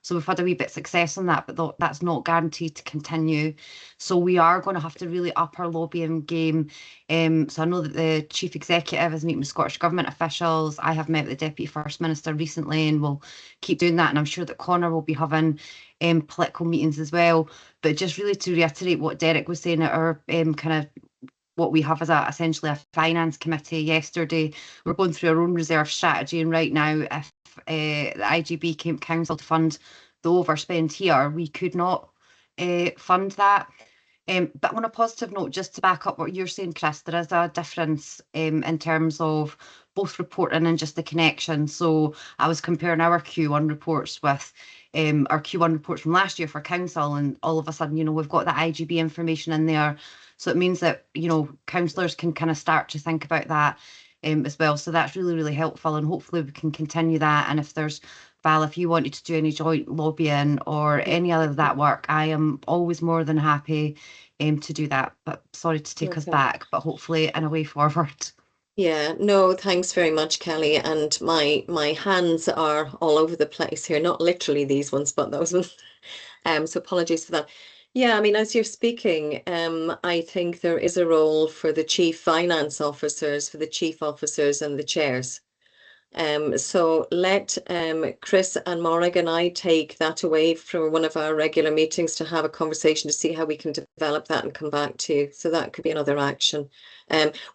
So we've had a wee bit of success on that, but that's not guaranteed to continue. So we are going to have to really up our lobbying game. So I know that the Chief Executive is meeting with Scottish Government officials. I have met with the Deputy First Minister recently, and we'll keep doing that. And I'm sure that Conor will be having political meetings as well. But just really to reiterate what Derek was saying at our kind of what we have as essentially a finance committee yesterday, we're going through our own reserve strategy, and right now if the IJB came council to fund the overspend here, we could not fund that. But on a positive note, just to back up what you're saying, Chris, there is a difference in terms of both reporting and just the connection. So I was comparing our Q1 reports with our Q1 reports from last year for council, and all of a sudden, you know, we've got the IJB information in there. So it means that, you know, councillors can kind of start to think about that as well. So that's really, really helpful, and hopefully we can continue that. And if there's, Val, if you wanted to do any joint lobbying or any other of that work, I am always more than happy to do that. But sorry to take us back, but hopefully in a way forward. Yeah, no, thanks very much, Kelly. And my hands are all over the place here, not literally these ones, but those ones. So apologies for that. Yeah, I mean, as you're speaking, I think there is a role for the chief finance officers, for the chief officers and the chairs. So let Chris and Morag and I take that away from one of our regular meetings to have a conversation to see how we can develop that and come back to you. So that could be another action.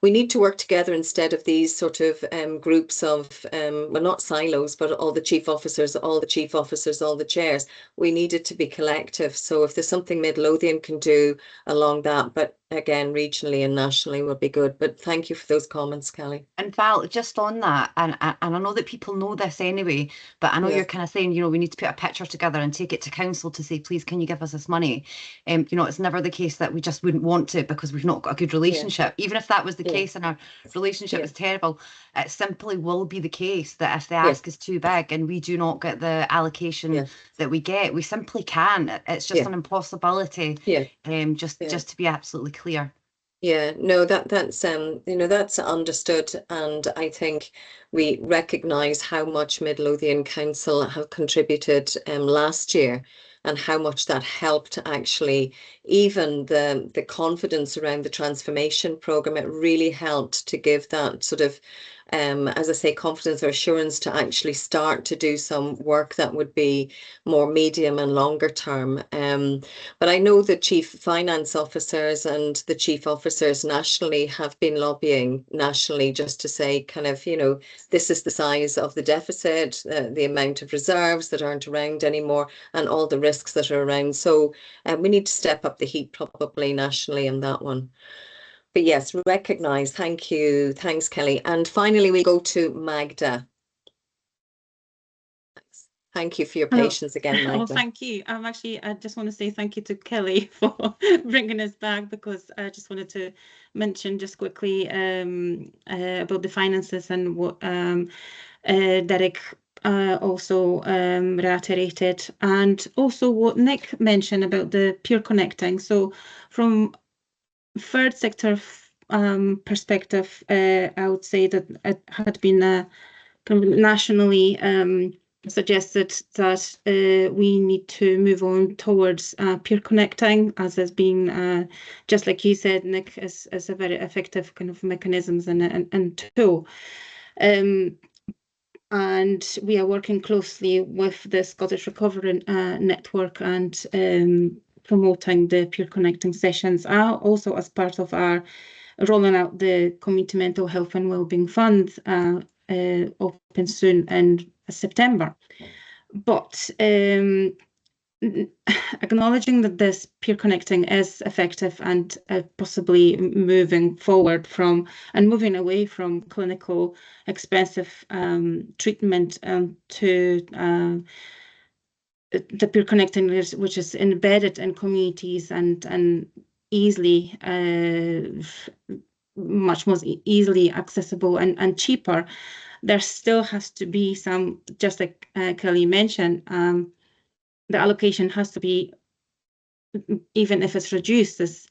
We need to work together instead of these sort of groups of, well, not silos, but all the chief officers, all the chairs. We need it to be collective. So if there's something Midlothian can do along that, but again, regionally and nationally would be good. But thank you for those comments, Kelly. And Val, just on that, and I know that people know this anyway, but I know you're kind of saying, you know, we need to put a picture together and take it to council to say, please, can you give us this money? You know, it's never the case that we just wouldn't want to because we've not got a good relationship. Even if that was the case and our relationship is terrible, it simply will be the case that if the ask is too big and we do not get the allocation that we get, we simply can. It's just an impossibility. Just to be absolutely clear. Yeah, no, that's you know, that's understood, and I think we recognise how much Midlothian Council have contributed last year, and how much that helped actually, even the confidence around the transformation programme. It really helped to give that sort of as I say, confidence or assurance to actually start to do some work that would be more medium and longer term. But I know the chief finance officers and the chief officers nationally have been lobbying nationally just to say kind of, you know, this is the size of the deficit, the amount of reserves that aren't around anymore, and all the risks that are around. So we need to step up the heat probably nationally in that one. But yes, recognise. Thank you. Thanks, Kelly. And finally, we go to Magda. Thank you for your patience again, Magda. Oh, thank you. I just want to say thank you to Kelly for bringing us back, because I just wanted to mention just quickly about the finances and what Derek also reiterated, and also what Nick mentioned about the peer connecting. So from third sector perspective, I would say that it had been kind of nationally suggested that we need to move on towards peer connecting, as has been, just like you said, Nick, as a very effective kind of mechanisms and tool. And we are working closely with the Scottish Recovery Network and promoting the peer connecting sessions, also as part of our rolling out the Community Mental Health and Wellbeing Fund, open soon in September. But acknowledging that this peer connecting is effective and possibly moving forward from and moving away from clinical expensive treatment to the peer connecting, which is embedded in communities and easily, much more easily accessible and cheaper. There still has to be some, just like Kelly mentioned, the allocation has to be, even if it's reduced, it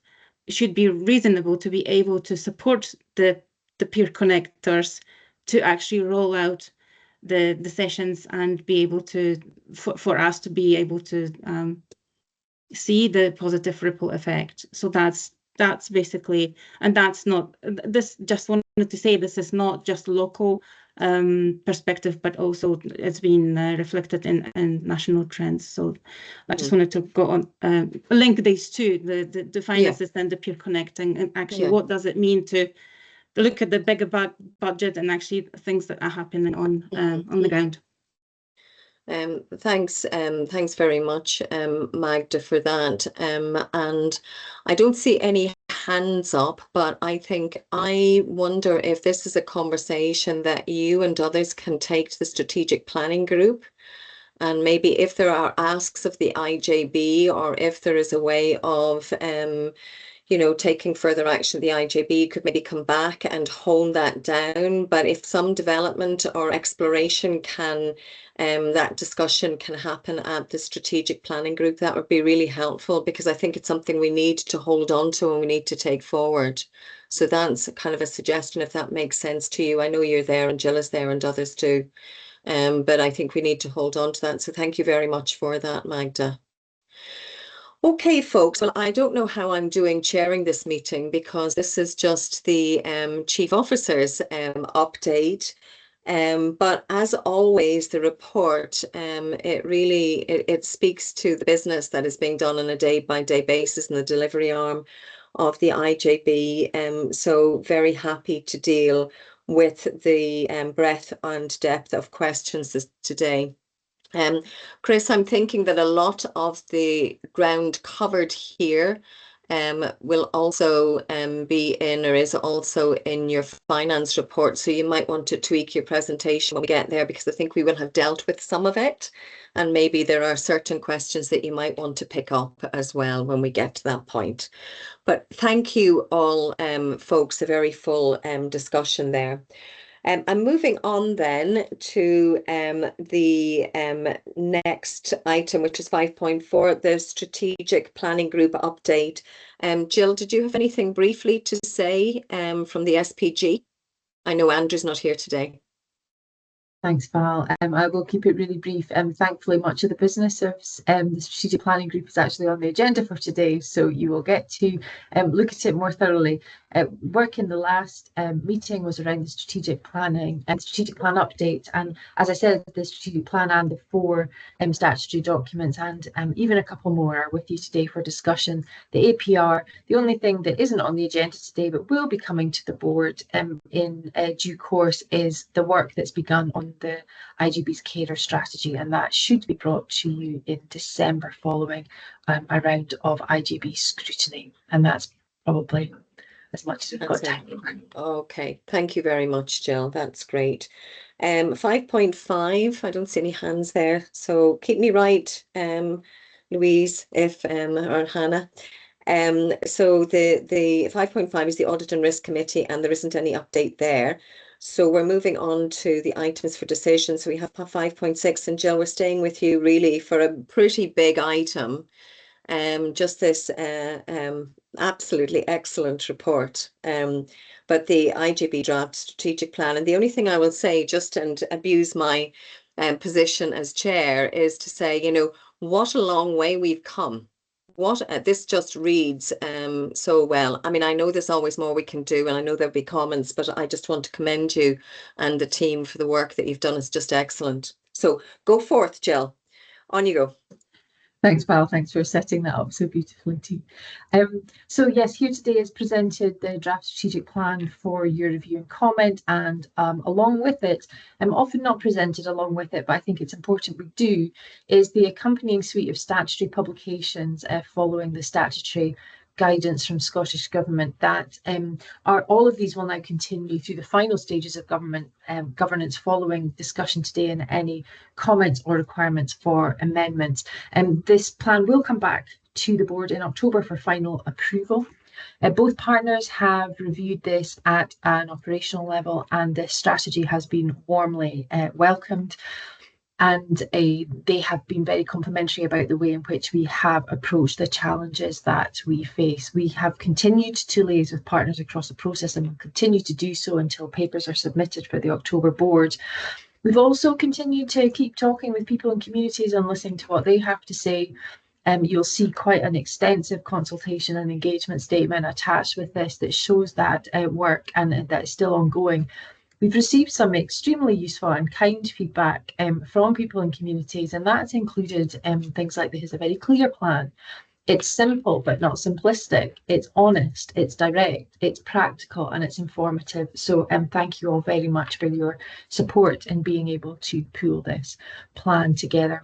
should be reasonable to be able to support the peer connectors to actually roll out the sessions and be able to for us to be able to see the positive ripple effect. So that's basically, and that's not, this just wanted to say, this is not just local perspective, but also it's been reflected in national trends. So I just wanted to go on, link these two, the finances and the peer connecting, and actually what does it mean to look at the bigger budget and actually things that are happening on the ground. Thanks very much, Magda, for that. And I don't see any hands up, but I wonder if this is a conversation that you and others can take to the strategic planning group. And maybe if there are asks of the IJB, or if there is a way of taking further action, the IJB could maybe come back and hone that down. But if some development or exploration can, that discussion can happen at the strategic planning group, that would be really helpful, because I think it's something we need to hold on to and we need to take forward. So that's kind of a suggestion, if that makes sense to you. I know you're there and Jill is there and others too. But I think we need to hold on to that. So thank you very much for that, Magda. Okay, folks, well, I don't know how I'm doing chairing this meeting, because this is just the Chief Officer's update. But as always, the report, it speaks to the business that is being done on a day-by-day basis in the delivery arm of the IJB. So very happy to deal with the breadth and depth of questions today. Chris, I'm thinking that a lot of the ground covered here will also be in, or is also in, your finance report. So you might want to tweak your presentation when we get there, because I think we will have dealt with some of it. And maybe there are certain questions that you might want to pick up as well when we get to that point. But thank you all, folks, a very full discussion there. I'm moving on then to the next item, which is 5.4, the Strategic Planning Group update. Jill, did you have anything briefly to say from the SPG? I know Andrew's not here today. Thanks, Val. I will keep it really brief. Thankfully, much of the business of the Strategic Planning Group is actually on the agenda for today, so you will get to look at it more thoroughly. Work in the last meeting was around the strategic planning and strategic plan update, and as I said, the strategic plan and the 4 statutory documents, and even a couple more are with you today for discussion. The APR, the only thing that isn't on the agenda today but will be coming to the board in due course, is the work that's begun on the IJB's carer strategy, and that should be brought to you in December following a round of IJB scrutiny, and that's probably as much as we've got time for. Okay, thank you very much, Jill. That's great. 5.5, I don't see any hands there, so keep me right, Louise, or Hannah. So the 5.5 is the Audit and Risk Committee, and there isn't any update there. So we're moving on to the items for decision. So we have 5.6, and Jill, we're staying with you really for a pretty big item. Just this absolutely excellent report. But the IJB draft strategic plan, and the only thing I will say, just and abuse my position as chair, is to say, what a long way we've come. This just reads so well. I mean, I know there's always more we can do, and I know there'll be comments, but I just want to commend you and the team for the work that you've done. It's just excellent. So go forth, Jill. On you go. Thanks, Val. Thanks for setting that up so beautifully too. So yes, here today is presented the draft strategic plan for your review and comment, and along with it, often not presented along with it, but I think it's important we do, is the accompanying suite of statutory publications following the statutory guidance from Scottish Government. That all of these will now continue through the final stages of governance following discussion today, and any comments or requirements for amendments. This plan will come back to the board in October for final approval. Both partners have reviewed this at an operational level, and the strategy has been warmly welcomed. And they have been very complimentary about the way in which we have approached the challenges that we face. We have continued to liaise with partners across the process, and will continue to do so until papers are submitted for the October board. We've also continued to keep talking with people in communities and listening to what they have to say. You'll see quite an extensive consultation and engagement statement attached with this that shows that work and that is still ongoing. We've received some extremely useful and kind feedback from people in communities, and that's included things like this is a very clear plan. It's simple but not simplistic. It's honest, it's direct, it's practical, and it's informative. So thank you all very much for your support in being able to pull this plan together.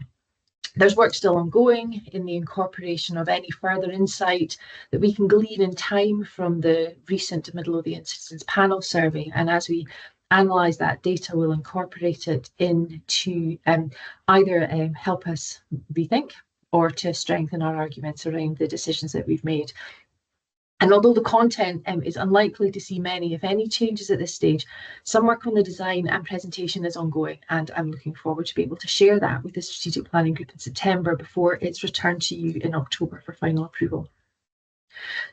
There's work still ongoing in the incorporation of any further insight that we can glean in time from the recent Midlothian Citizens Panel survey. And as we analyse that data, we'll incorporate it into either help us rethink or to strengthen our arguments around the decisions that we've made. And although the content is unlikely to see many, if any, changes at this stage, some work on the design and presentation is ongoing, and I'm looking forward to be able to share that with the Strategic Planning Group in September before it's returned to you in October for final approval.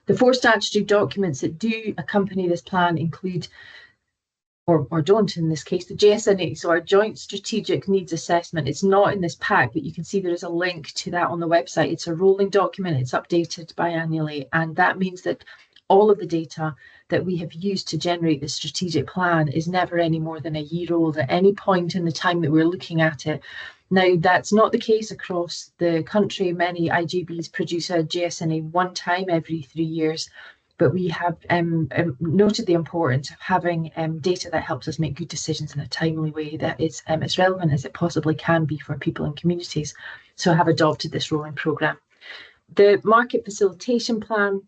The 4 statutory documents that do accompany this plan include, or don't in this case, the JSNA, so our Joint Strategic Needs Assessment. It's not in this pack, but you can see there is a link to that on the website. It's a rolling document, it's updated biannually, and that means that all of the data that we have used to generate the strategic plan is never any more than a year old at any point in the time that we're looking at it. Now, that's not the case across the country. Many IJBs produce a JSNA one time every 3 years. But we have noted the importance of having data that helps us make good decisions in a timely way that is as relevant as it possibly can be for people in communities. So I have adopted this rolling programme. The Market Facilitation Plan,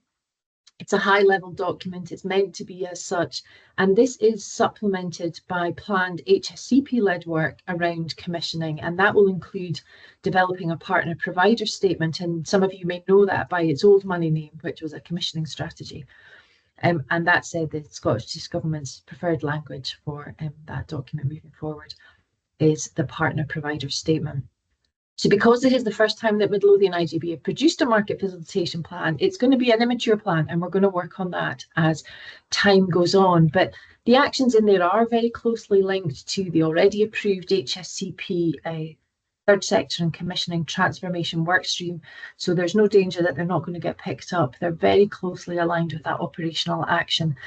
it's a high-level document. It's meant to be as such. And this is supplemented by planned HSCP-led work around commissioning. And that will include developing a partner provider statement. And some of you may know that by its old money name, which was a commissioning strategy. And that said, the Scottish Government's preferred language for that document moving forward is the partner provider statement. So because it is the first time that Midlothian IJB have produced a market facilitation plan, it's going to be an immature plan, and we're going to work on that as time goes on. But the actions in there are very closely linked to the already approved HSCP third sector and commissioning transformation workstream. So there's no danger that they're not going to get picked up. They're very closely aligned with that operational action.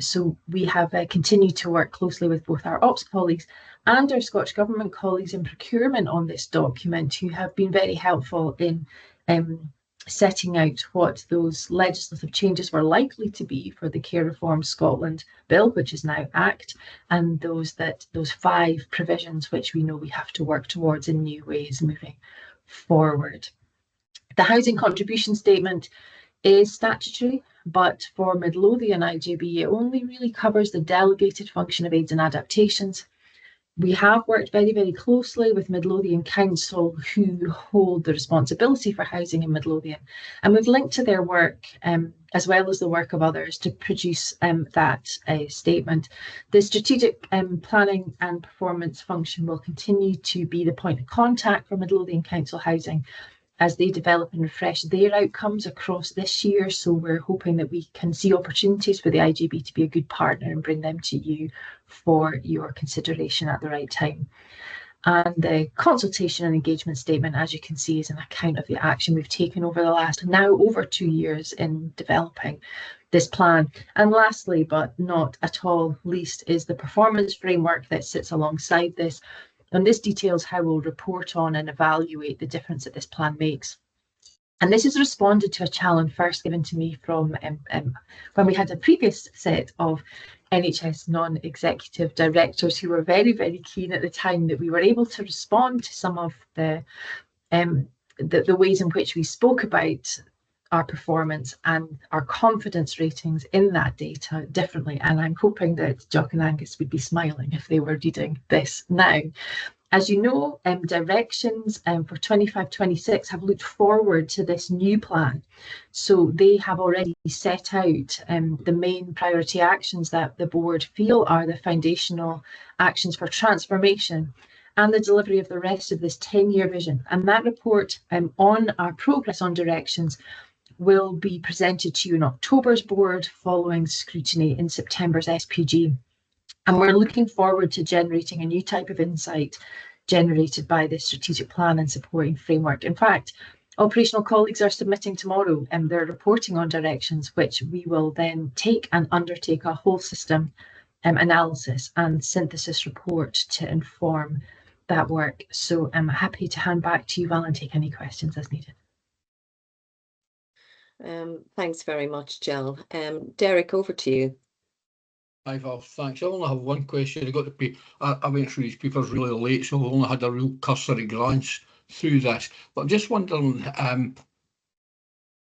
So we have continued to work closely with both our ops colleagues and our Scottish Government colleagues in procurement on this document, who have been very helpful in setting out what those legislative changes were likely to be for the Care Reform Scotland Bill, which is now Act, and those 5 provisions which we know we have to work towards in new ways moving forward. The Housing Contribution Statement is statutory, but for Midlothian IJB, it only really covers the delegated function of aids and adaptations. We have worked very, very closely with Midlothian Council, who hold the responsibility for housing in Midlothian, and we've linked to their work as well as the work of others to produce that statement. The strategic planning and performance function will continue to be the point of contact for Midlothian Council Housing as they develop and refresh their outcomes across this year. So we're hoping that we can see opportunities for the IJB to be a good partner and bring them to you for your consideration at the right time. And the consultation and engagement statement, as you can see, is an account of the action we've taken over the last now over 2 years in developing this plan. And lastly, but not at all least, is the performance framework that sits alongside this. And this details how we'll report on and evaluate the difference that this plan makes. And this has responded to a challenge first given to me from when we had a previous set of NHS non-executive directors who were very, very keen at the time that we were able to respond to some of the ways in which we spoke about our performance and our confidence ratings in that data differently. And I'm hoping that Jock and Angus would be smiling if they were reading this now. As you know, directions for 25-26 have looked forward to this new plan. So they have already set out the main priority actions that the board feel are the foundational actions for transformation and the delivery of the rest of this 10-year vision. And that report on our progress on directions will be presented to you in October's board following scrutiny in September's SPG. And we're looking forward to generating a new type of insight generated by this strategic plan and supporting framework. In fact, operational colleagues are submitting tomorrow and they're reporting on directions which we will then take and undertake a whole system analysis and synthesis report to inform that work. So I'm happy to hand back to you, Val, and take any questions as needed. Thanks very much, Jill. Derek, over to you. Hi Val, thanks. I only have one question. I went through these papers really late, so I've only had a real cursory glance through this. But I'm just wondering,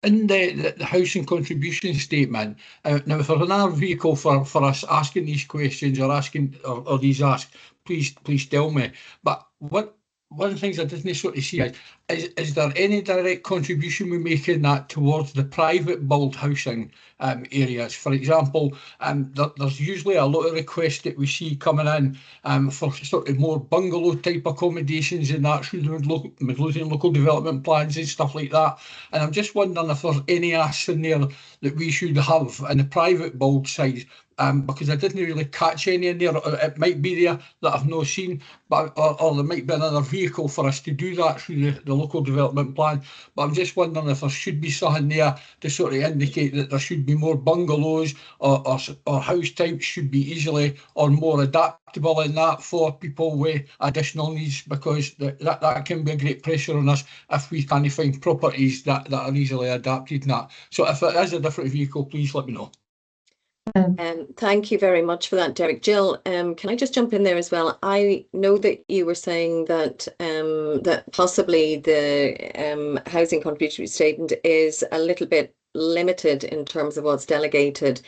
in the housing contribution statement, now if there's another vehicle for us asking these questions or these asked, please tell me. But one of the things I didn't sort of see is there any direct contribution we make in that towards the private build housing areas? For example, there's usually a lot of requests that we see coming in for sort of more bungalow type accommodations and that through the Midlothian local development plans and stuff like that. And I'm just wondering if there's any asks in there that we should have in the private build side. Because I didn't really catch any in there. It might be there that I've not seen, but or there might be another vehicle for us to do that through the local development plan. But I'm just wondering if there should be something there to sort of indicate that there should be more bungalows or house types should be easily or more adaptable in that for people with additional needs, because that can be a great pressure on us if we can't find properties that are easily adapted and that. So if it is a different vehicle, please let me know. Thank you very much for that, Derek. Jill, can I just jump in there as well? I know that you were saying that that possibly the housing contributory statement is a little bit limited in terms of what's delegated.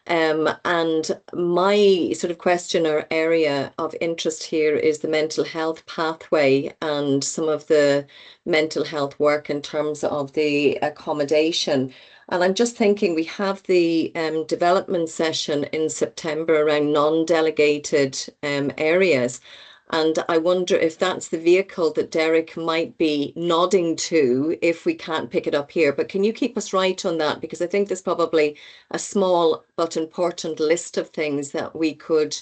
And my sort of question or area of interest here is the mental health pathway and some of the mental health work in terms of the accommodation. And I'm just thinking we have the development session in September around non-delegated areas. And I wonder if that's the vehicle that Derek might be nodding to if we can't pick it up here. But can you keep us right on that? Because I think there's probably a small but important list of things that we could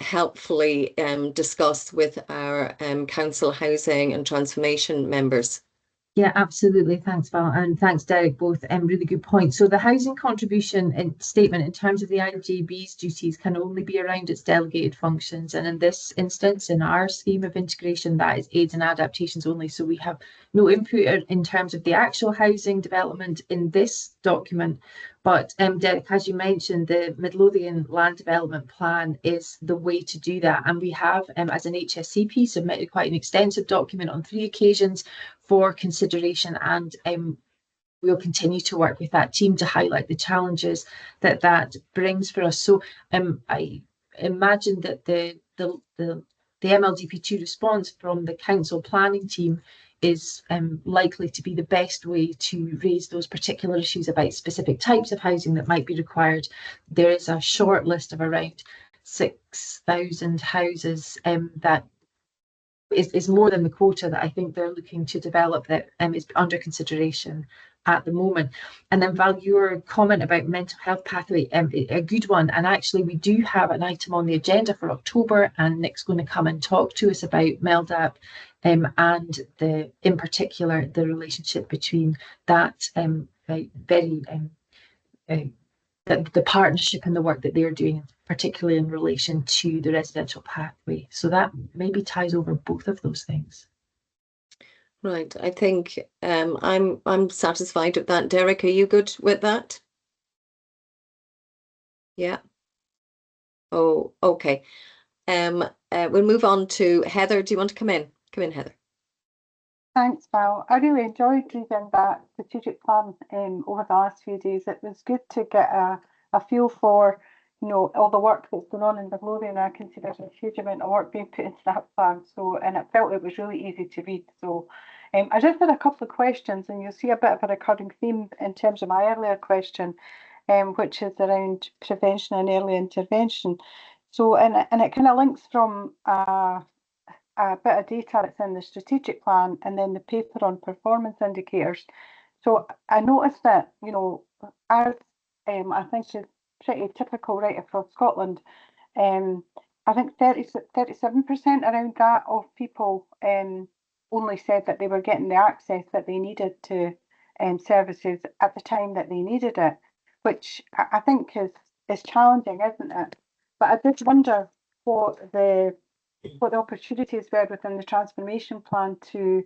helpfully discuss with our council housing and transformation members. Yeah, absolutely. Thanks, Val, and thanks, Derek, both really good points. So the housing contribution statement in terms of the IJB's duties can only be around its delegated functions. And in this instance, in our scheme of integration, that is aids and adaptations only. So we have no input in terms of the actual housing development in this document. But Derek, as you mentioned, the Midlothian Land Development Plan is the way to do that. And we have, as an HSCP, submitted quite an extensive document on 3 occasions for consideration, and we'll continue to work with that team to highlight the challenges that brings for us. So I imagine that the MLDP2 response from the council planning team is likely to be the best way to raise those particular issues about specific types of housing that might be required. There is a short list of around 6,000 houses that is more than the quota that I think they're looking to develop that is under consideration at the moment. And then Val, your comment about mental health pathway, a good one. And actually we do have an item on the agenda for October, and Nick's going to come and talk to us about MELDAP and in particular the relationship between that the partnership and the work that they're doing, particularly in relation to the residential pathway. So that maybe ties over both of those things. Right. I think I'm satisfied with that. Derek, are you good with that? Yeah. Oh, okay. We'll move on to Heather. Do you want to come in? Come in, Heather. Thanks, Val. I really enjoyed reading that strategic plan over the last few days. It was good to get a feel for, all the work that's going on in Midlothian. I can see there's a huge amount of work being put into that plan. So, and it felt it was really easy to read. So, I just had a couple of questions, and you'll see a bit of a recurring theme in terms of my earlier question, which is around prevention and early intervention. So, and it kind of links from a bit of data that's in the strategic plan and then the paper on performance indicators. So I noticed that, as I think is pretty typical right across Scotland, I think 37% around that of people only said that they were getting the access that they needed to services at the time that they needed it, which I think is challenging, isn't it? But I did wonder what the opportunities were within the transformation plan to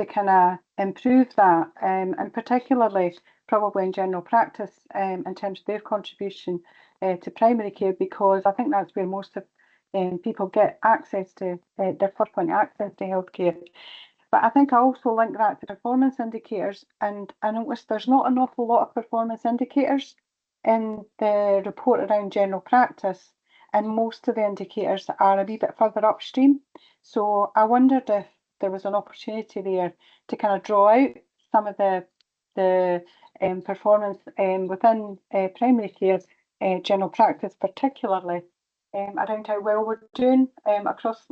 kind of improve that, and particularly probably in general practice in terms of their contribution to primary care, because I think that's where most of people get access to their first point of access to healthcare. But I think I also link that to performance indicators, and I noticed there's not an awful lot of performance indicators in the report around general practice, and most of the indicators are a wee bit further upstream. So I wondered if there was an opportunity there to kind of draw out some of the performance within primary care, general practice particularly, around how well we're doing across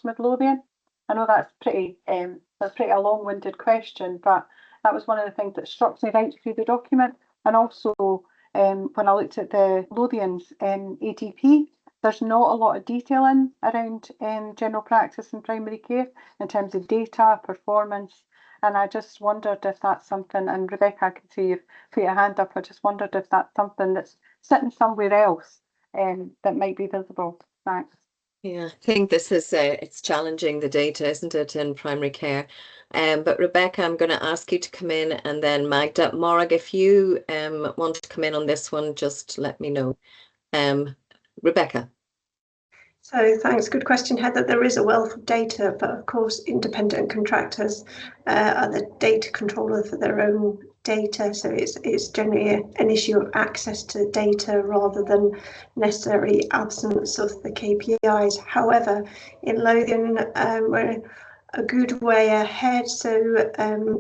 Midlothian. I know that's pretty a long-winded question, but that was one of the things that struck me right through the document. And also when I looked at the Lothian's ADP, there's not a lot of detail in around general practice and primary care in terms of data, performance. And I just wondered if that's something, and Rebecca, I can see you've put your hand up, I just wondered if that's something that's sitting somewhere else that might be visible. Thanks. Yeah, I think this is it's challenging, the data, isn't it, in primary care? But Rebecca, I'm going to ask you to come in, and then Magda. Morag, if you want to come in on this one, just let me know. Rebecca. So thanks, good question, Heather. There is a wealth of data, but of course independent contractors are the data controller for their own data, so it's generally an issue of access to data rather than necessary absence of the KPIs. However, in Lothian, we're a good way ahead. So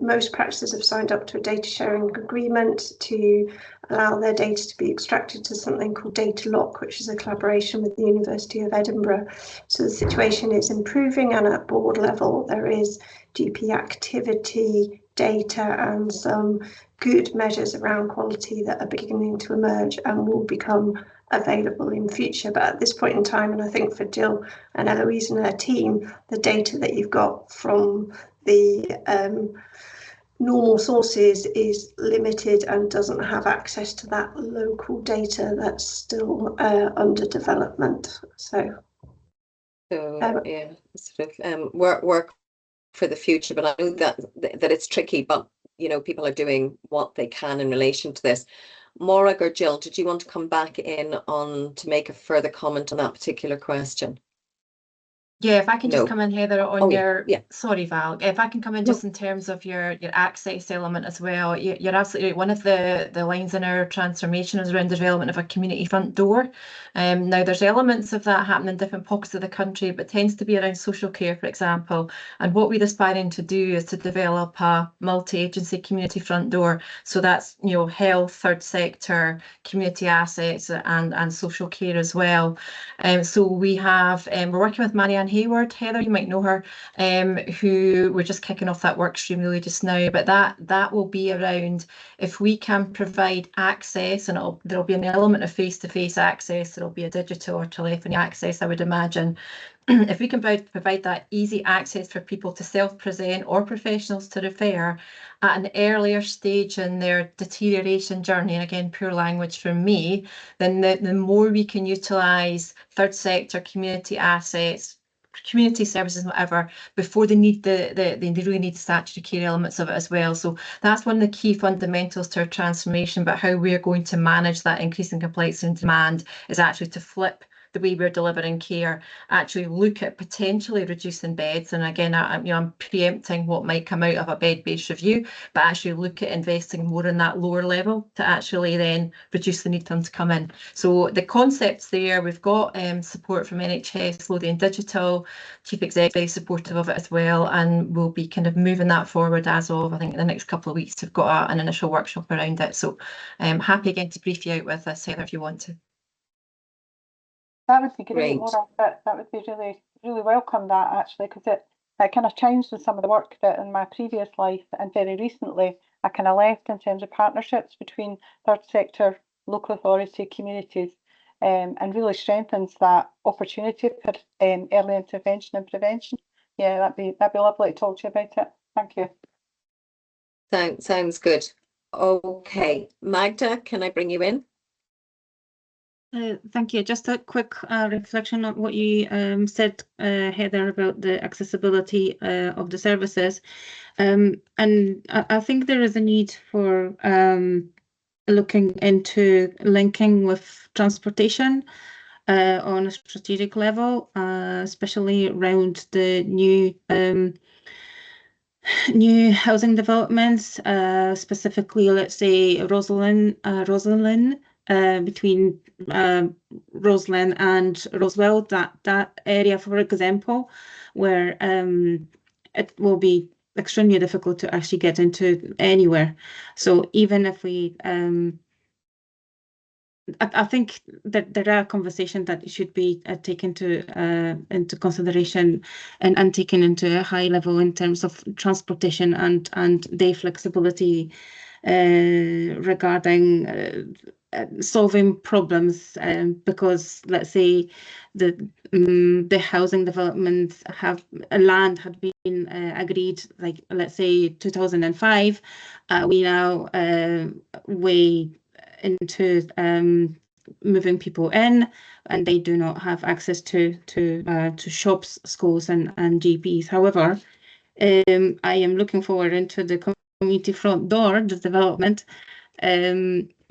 most practices have signed up to a data sharing agreement to allow their data to be extracted to something called Data Lock, which is a collaboration with the University of Edinburgh. So the situation is improving, and at board level there is GP activity data and some good measures around quality that are beginning to emerge and will become available in future. But at this point in time, and I think for Jill and Eloise and her team, the data that you've got from the normal sources is limited and doesn't have access to that local data that's still under development. So yeah, sort of work for the future, but I know that it's tricky, but you know, people are doing what they can in relation to this. Morag or Jill, did you want to come back in on to make a further comment on that particular question? Yeah, if I can just come in, Heather, on sorry, Val, if I can come in just in terms of your access element as well. You're absolutely right. One of the lines in our transformation is around the development of a community front door. Now there's elements of that happening in different pockets of the country, but tends to be around social care, for example. And what we're aspiring to do is to develop a multi-agency community front door. So that's, you know, health, third sector, community assets and social care as well. So we have, we're working with Marianne Hayward, Heather, you might know her, who we're just kicking off that work stream really just now, but that will be around if we can provide access, and there'll be an element of face-to-face access, there'll be a digital or telephony access, I would imagine. If we can provide that easy access for people to self-present or professionals to refer at an earlier stage in their deterioration journey, and again, poor language from me, then the more we can utilise third sector community assets, community services, whatever, before they need they really need statutory care elements of it as well. So that's one of the key fundamentals to our transformation, but how we're going to manage that increasing complexity and demand is actually to flip the way we're delivering care, actually look at potentially reducing beds. And again, I'm preempting what might come out of a bed-based review, but actually look at investing more in that lower level to actually then reduce the need for them to come in. So the concepts there, we've got support from NHS, Lothian Digital, Chief Exec very supportive of it as well, and we'll be kind of moving that forward as of, I think, in the next couple of weeks. We've got an initial workshop around it. So I'm happy again to brief you out with this, Heather, if you want to. That would be great, Laura. That would be really welcome, that actually, because it kind of changed with some of the work that in my previous life and very recently I kind of left in terms of partnerships between third sector, local authority, communities. and really strengthens that opportunity for early intervention and prevention. Yeah, that'd be lovely to talk to you about it. Thank you. Sounds good. Okay, Magda, can I bring you in? Thank you. Just a quick reflection on what you said, Heather, about the accessibility of the services. And I think there is a need for looking into linking with transportation on a strategic level, especially around the new housing developments, specifically, let's say, Roslyn, between Roslyn and Roswell, that area, for example, where it will be extremely difficult to actually get into anywhere. So even if we I think that there are conversations that should be taken into consideration and taken into a high level in terms of transportation and their flexibility regarding solving problems, because let's say the housing developments land had been agreed, like let's say 2005. We now way into moving people in, and they do not have access to shops, schools, and GPs. However, I am looking forward into the community front door, the development.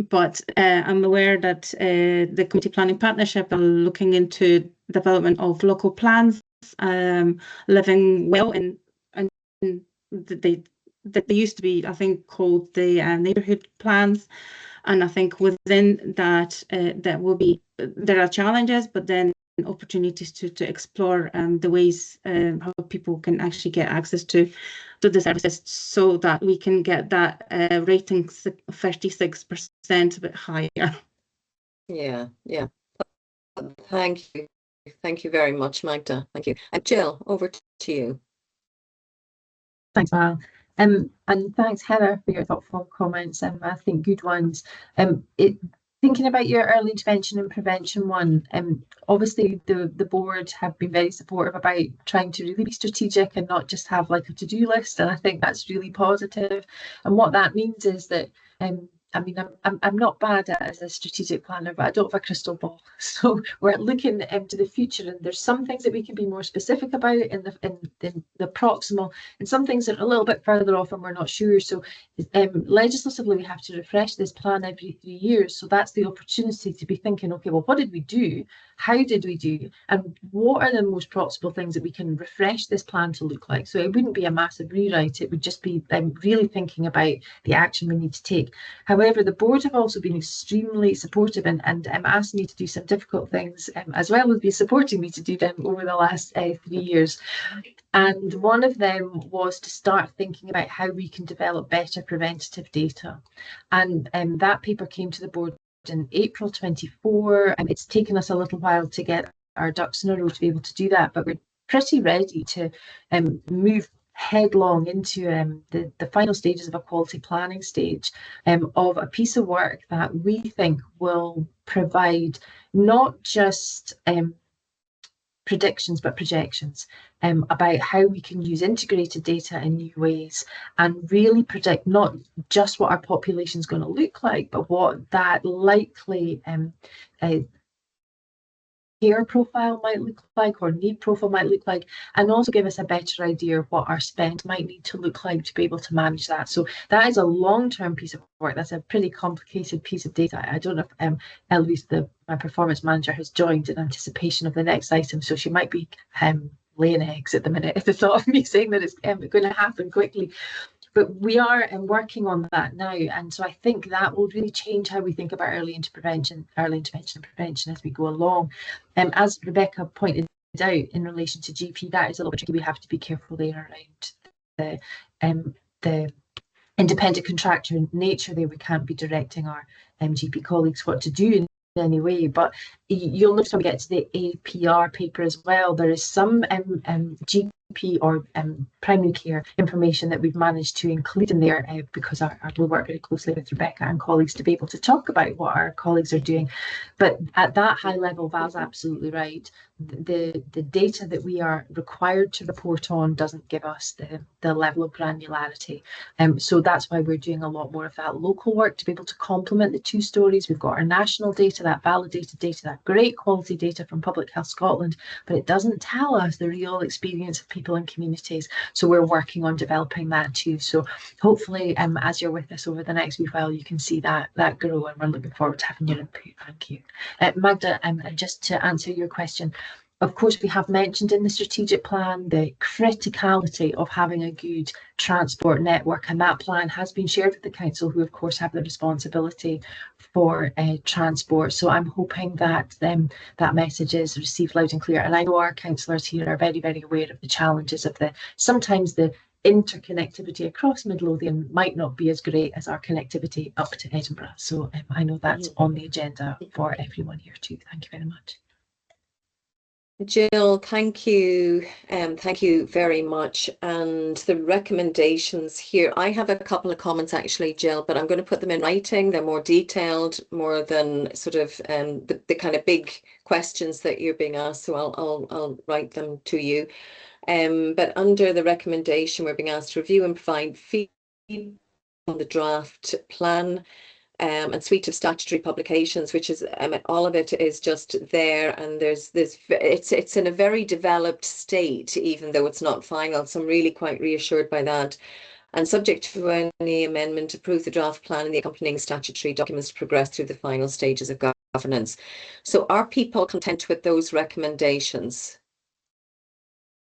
But I'm aware that the Community Planning Partnership are looking into development of local plans, living well, and they used to be, I think, called the neighbourhood plans. And I think within that, there are challenges, but then opportunities to explore the ways how people can actually get access to the services, so that we can get that rating 36% a bit higher. Yeah. Thank you very much, Magda. Thank you. And Jill, over to you. Thanks, Val. And thanks, Heather, for your thoughtful comments. I think good ones. Thinking about your early intervention and prevention one, obviously the board have been very supportive about trying to really be strategic and not just have like a to-do list, and I think that's really positive. And what that means is that I mean, I'm not bad at as a strategic planner, but I don't have a crystal ball. So we're looking to the future, and there's some things that we can be more specific about in the proximal, and some things that are a little bit further off and we're not sure. So legislatively, we have to refresh this plan every 3 years. So that's the opportunity to be thinking, okay, well, what did we do? How did we do? And what are the most proximal things that we can refresh this plan to look like? So it wouldn't be a massive rewrite. It would just be really thinking about the action we need to take. However, the board have also been extremely supportive and asked me to do some difficult things, as well as be supporting me to do them over the last 3 years. And one of them was to start thinking about how we can develop better preventative data. And that paper came to the board in April 24, and it's taken us a little while to get our ducks in a row to be able to do that, but we're pretty ready to move headlong into the final stages of a quality planning stage of a piece of work that we think will provide not just predictions but projections about how we can use integrated data in new ways and really predict not just what our population is going to look like, but what that likely care profile might look like or need profile might look like, and also give us a better idea of what our spend might need to look like to be able to manage that. So that is a long-term piece of work. That's a pretty complicated piece of data. I don't know if Eloise, my performance manager, has joined in anticipation of the next item, so she might be laying eggs at the minute at the thought of me saying that it's going to happen quickly. But we are working on that now, and so I think that will really change how we think about early intervention and prevention as we go along. As Rebecca pointed out in relation to GP, that is a little bit tricky. We have to be careful there around the independent contractor nature there. We can't be directing our GP colleagues what to do in any way, but you'll notice when we get to the APR paper as well, there is some GP or primary care information that we've managed to include in there because we work very closely with Rebecca and colleagues to be able to talk about what our colleagues are doing. But at that high level, Val's absolutely right. The data that we are required to report on doesn't give us the level of granularity. So that's why we're doing a lot more of that local work to be able to complement the two stories. We've got our national data, that validated data, that great quality data from Public Health Scotland, but it doesn't tell us the real experience of people in communities. So we're working on developing that too. So hopefully, as you're with us over the next wee while, you can see that grow, and we're looking forward to having your input. Thank you. Magda, and just to answer your question, of course, we have mentioned in the strategic plan the criticality of having a good transport network, and that plan has been shared with the council, who of course have the responsibility for transport. So I'm hoping that that message is received loud and clear. And I know our councillors here are very, very aware of the challenges of sometimes the interconnectivity across Midlothian might not be as great as our connectivity up to Edinburgh. So I know that's on the agenda for everyone here too. Thank you very much. Jill, thank you. Thank you very much. And the recommendations here, I have a couple of comments actually, Jill, but I'm going to put them in writing. They're more detailed, more than sort of the kind of big questions that you're being asked. So I'll write them to you. But under the recommendation, we're being asked to review and provide feedback on the draft plan. And suite of statutory publications, which is all of it is just there, and it's in a very developed state, even though it's not final. So I'm really quite reassured by that. And subject to any amendment, approve the draft plan and the accompanying statutory documents to progress through the final stages of governance. So are people content with those recommendations?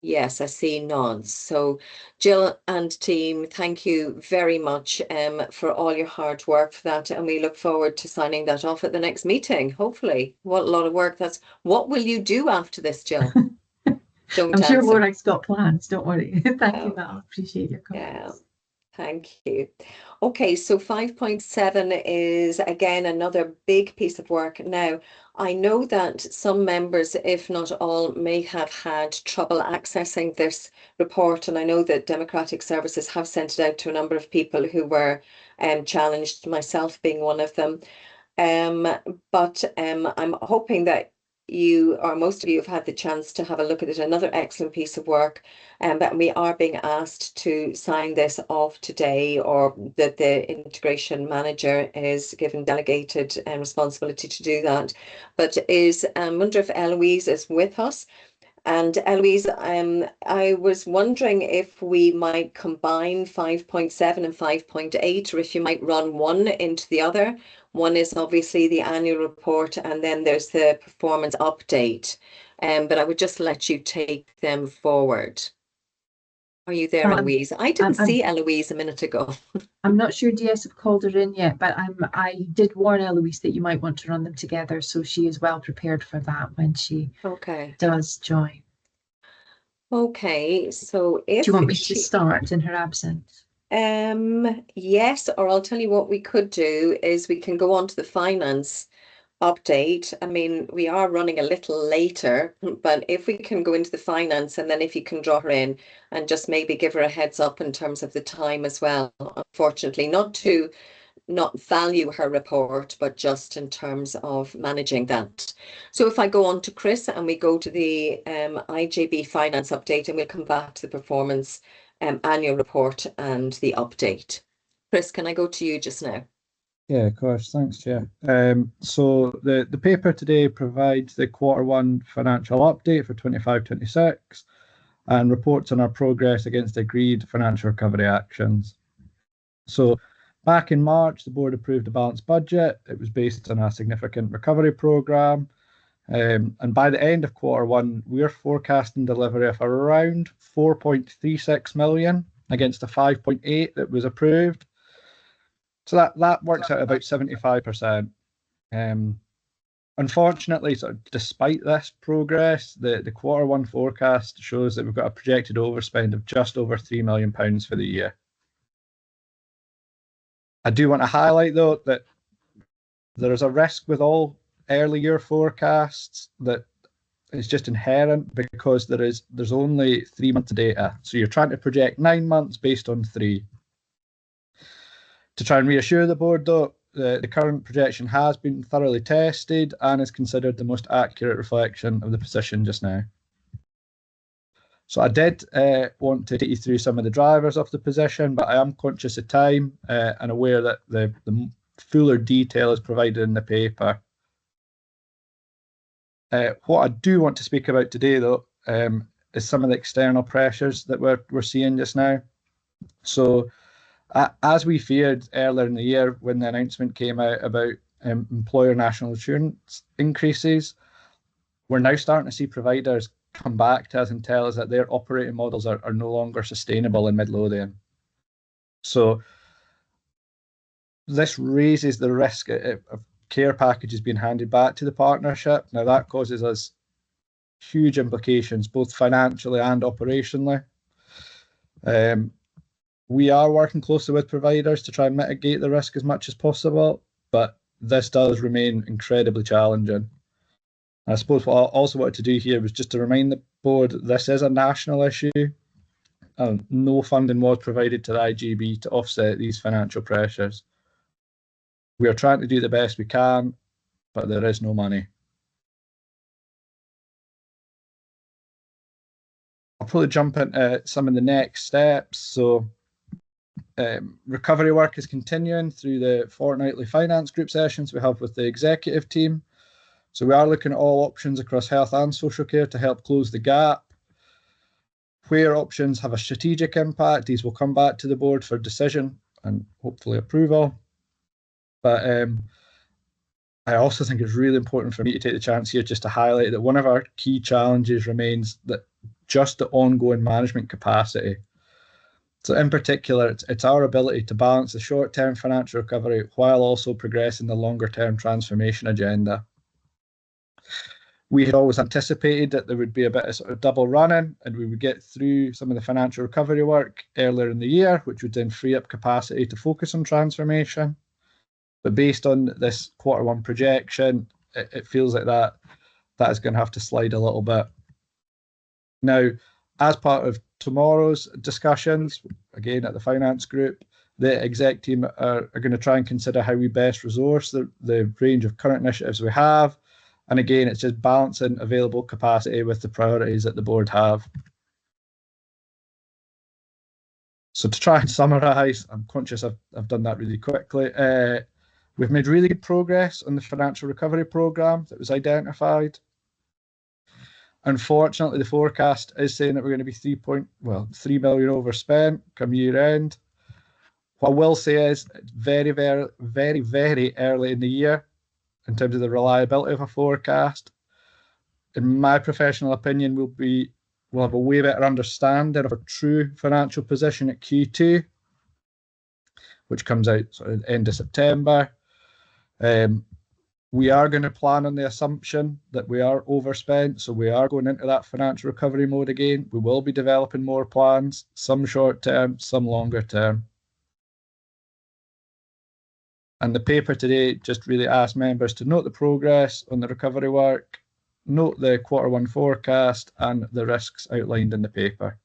Yes, I see nods. So Jill and team, thank you very much for all your hard work for that. And we look forward to signing that off at the next meeting, hopefully. What a lot of work. What will you do after this, Jill? I'm sure Morag's got plans, don't worry. Thank you, Val. Appreciate your comments. Yeah. Thank you. Okay, so 5.7 is again another big piece of work. Now, I know that some members, if not all, may have had trouble accessing this report, and I know that Democratic Services have sent it out to a number of people who were challenged, myself being one of them. But I'm hoping that you, or most of you, have had the chance to have a look at it. Another excellent piece of work, but we are being asked to sign this off today, or that the integration manager is given delegated responsibility to do that. But I wonder if Eloise is with us. And Eloise, I was wondering if we might combine 5.7 and 5.8, or if you might run one into the other. One is obviously the annual report, and then there's the performance update. But I would just let you take them forward. Are you there, Eloise? I didn't see Eloise a minute ago. I'm not sure DS have called her in yet, but I did warn Eloise that you might want to run them together, so she is well prepared for that when she does join. Okay, so if do you want me to start in her absence? Yes, or I'll tell you what we could do is we can go on to the finance update. I mean, we are running a little later, but if we can go into the finance, and then if you can draw her in and just maybe give her a heads up in terms of the time as well. Unfortunately, not value her report, but just in terms of managing that. So if I go on to Chris and we go to the IJB finance update, and we'll come back to the performance annual report and the update. Chris, can I go to you just now? Yeah, of course. Thanks, Chair. So the paper today provides the Q1 financial update for 25-26 and reports on our progress against agreed financial recovery actions. So back in March, the board approved a balanced budget. It was based on a significant recovery programme. And by the end of Q1, we're forecasting delivery of around 4.36 million against the 5.8 that was approved. So that works out about 75%. Unfortunately, sort of despite this progress, the Q1 forecast shows that we've got a projected overspend of just over £3 million for the year. I do want to highlight, though, that there is a risk with all early year forecasts that It's just inherent because there's only 3 months of data. So you're trying to project 9 months based on 3. To try and reassure the board, though, the current projection has been thoroughly tested and is considered the most accurate reflection of the position just now. So I did want to take you through some of the drivers of the position, but I am conscious of time and aware that the fuller detail is provided in the paper. What I do want to speak about today, though, is some of the external pressures that we're seeing just now. So, as we feared earlier in the year when the announcement came out about employer national insurance increases, we're now starting to see providers come back to us and tell us that their operating models are no longer sustainable in Midlothian. So this raises the risk of care packages being handed back to the partnership. Now that causes us huge implications, both financially and operationally. We are working closely with providers to try and mitigate the risk as much as possible, but this does remain incredibly challenging. I suppose what I also wanted to do here was just to remind the board that this is a national issue. No funding was provided to the IJB to offset these financial pressures. We are trying to do the best we can, but there is no money. I'll probably jump into some of the next steps. So recovery work is continuing through the fortnightly finance group sessions we have with the executive team. So we are looking at all options across health and social care to help close the gap. Where options have a strategic impact, these will come back to the board for decision and hopefully approval. But I also think it's really important for me to take the chance here just to highlight that one of our key challenges remains that just the ongoing management capacity. So in particular, it's our ability to balance the short-term financial recovery while also progressing the longer-term transformation agenda. We had always anticipated that there would be a bit of sort of double running and we would get through some of the financial recovery work earlier in the year, which would then free up capacity to focus on transformation. But based on this Q1 projection, it feels like that is going to have to slide a little bit. Now, as part of tomorrow's discussions, again at the finance group, the exec team are going to try and consider how we best resource the range of current initiatives we have. And again, it's just balancing available capacity with the priorities that the board have. So to try and summarise, I'm conscious I've done that really quickly. We've made really good progress on the financial recovery programme that was identified. Unfortunately, the forecast is saying that we're going to be 3 million overspent come year end. What I will say is it's very, very, very, very early in the year in terms of the reliability of a forecast. In my professional opinion, we'll have a way better understanding of a true financial position at Q2, which comes out sort of end of September. We are going to plan on the assumption that we are overspent, so we are going into that financial recovery mode again. We will be developing more plans, some short term, some longer term. And the paper today just really asked members to note the progress on the recovery work, note the Q1 forecast and the risks outlined in the paper.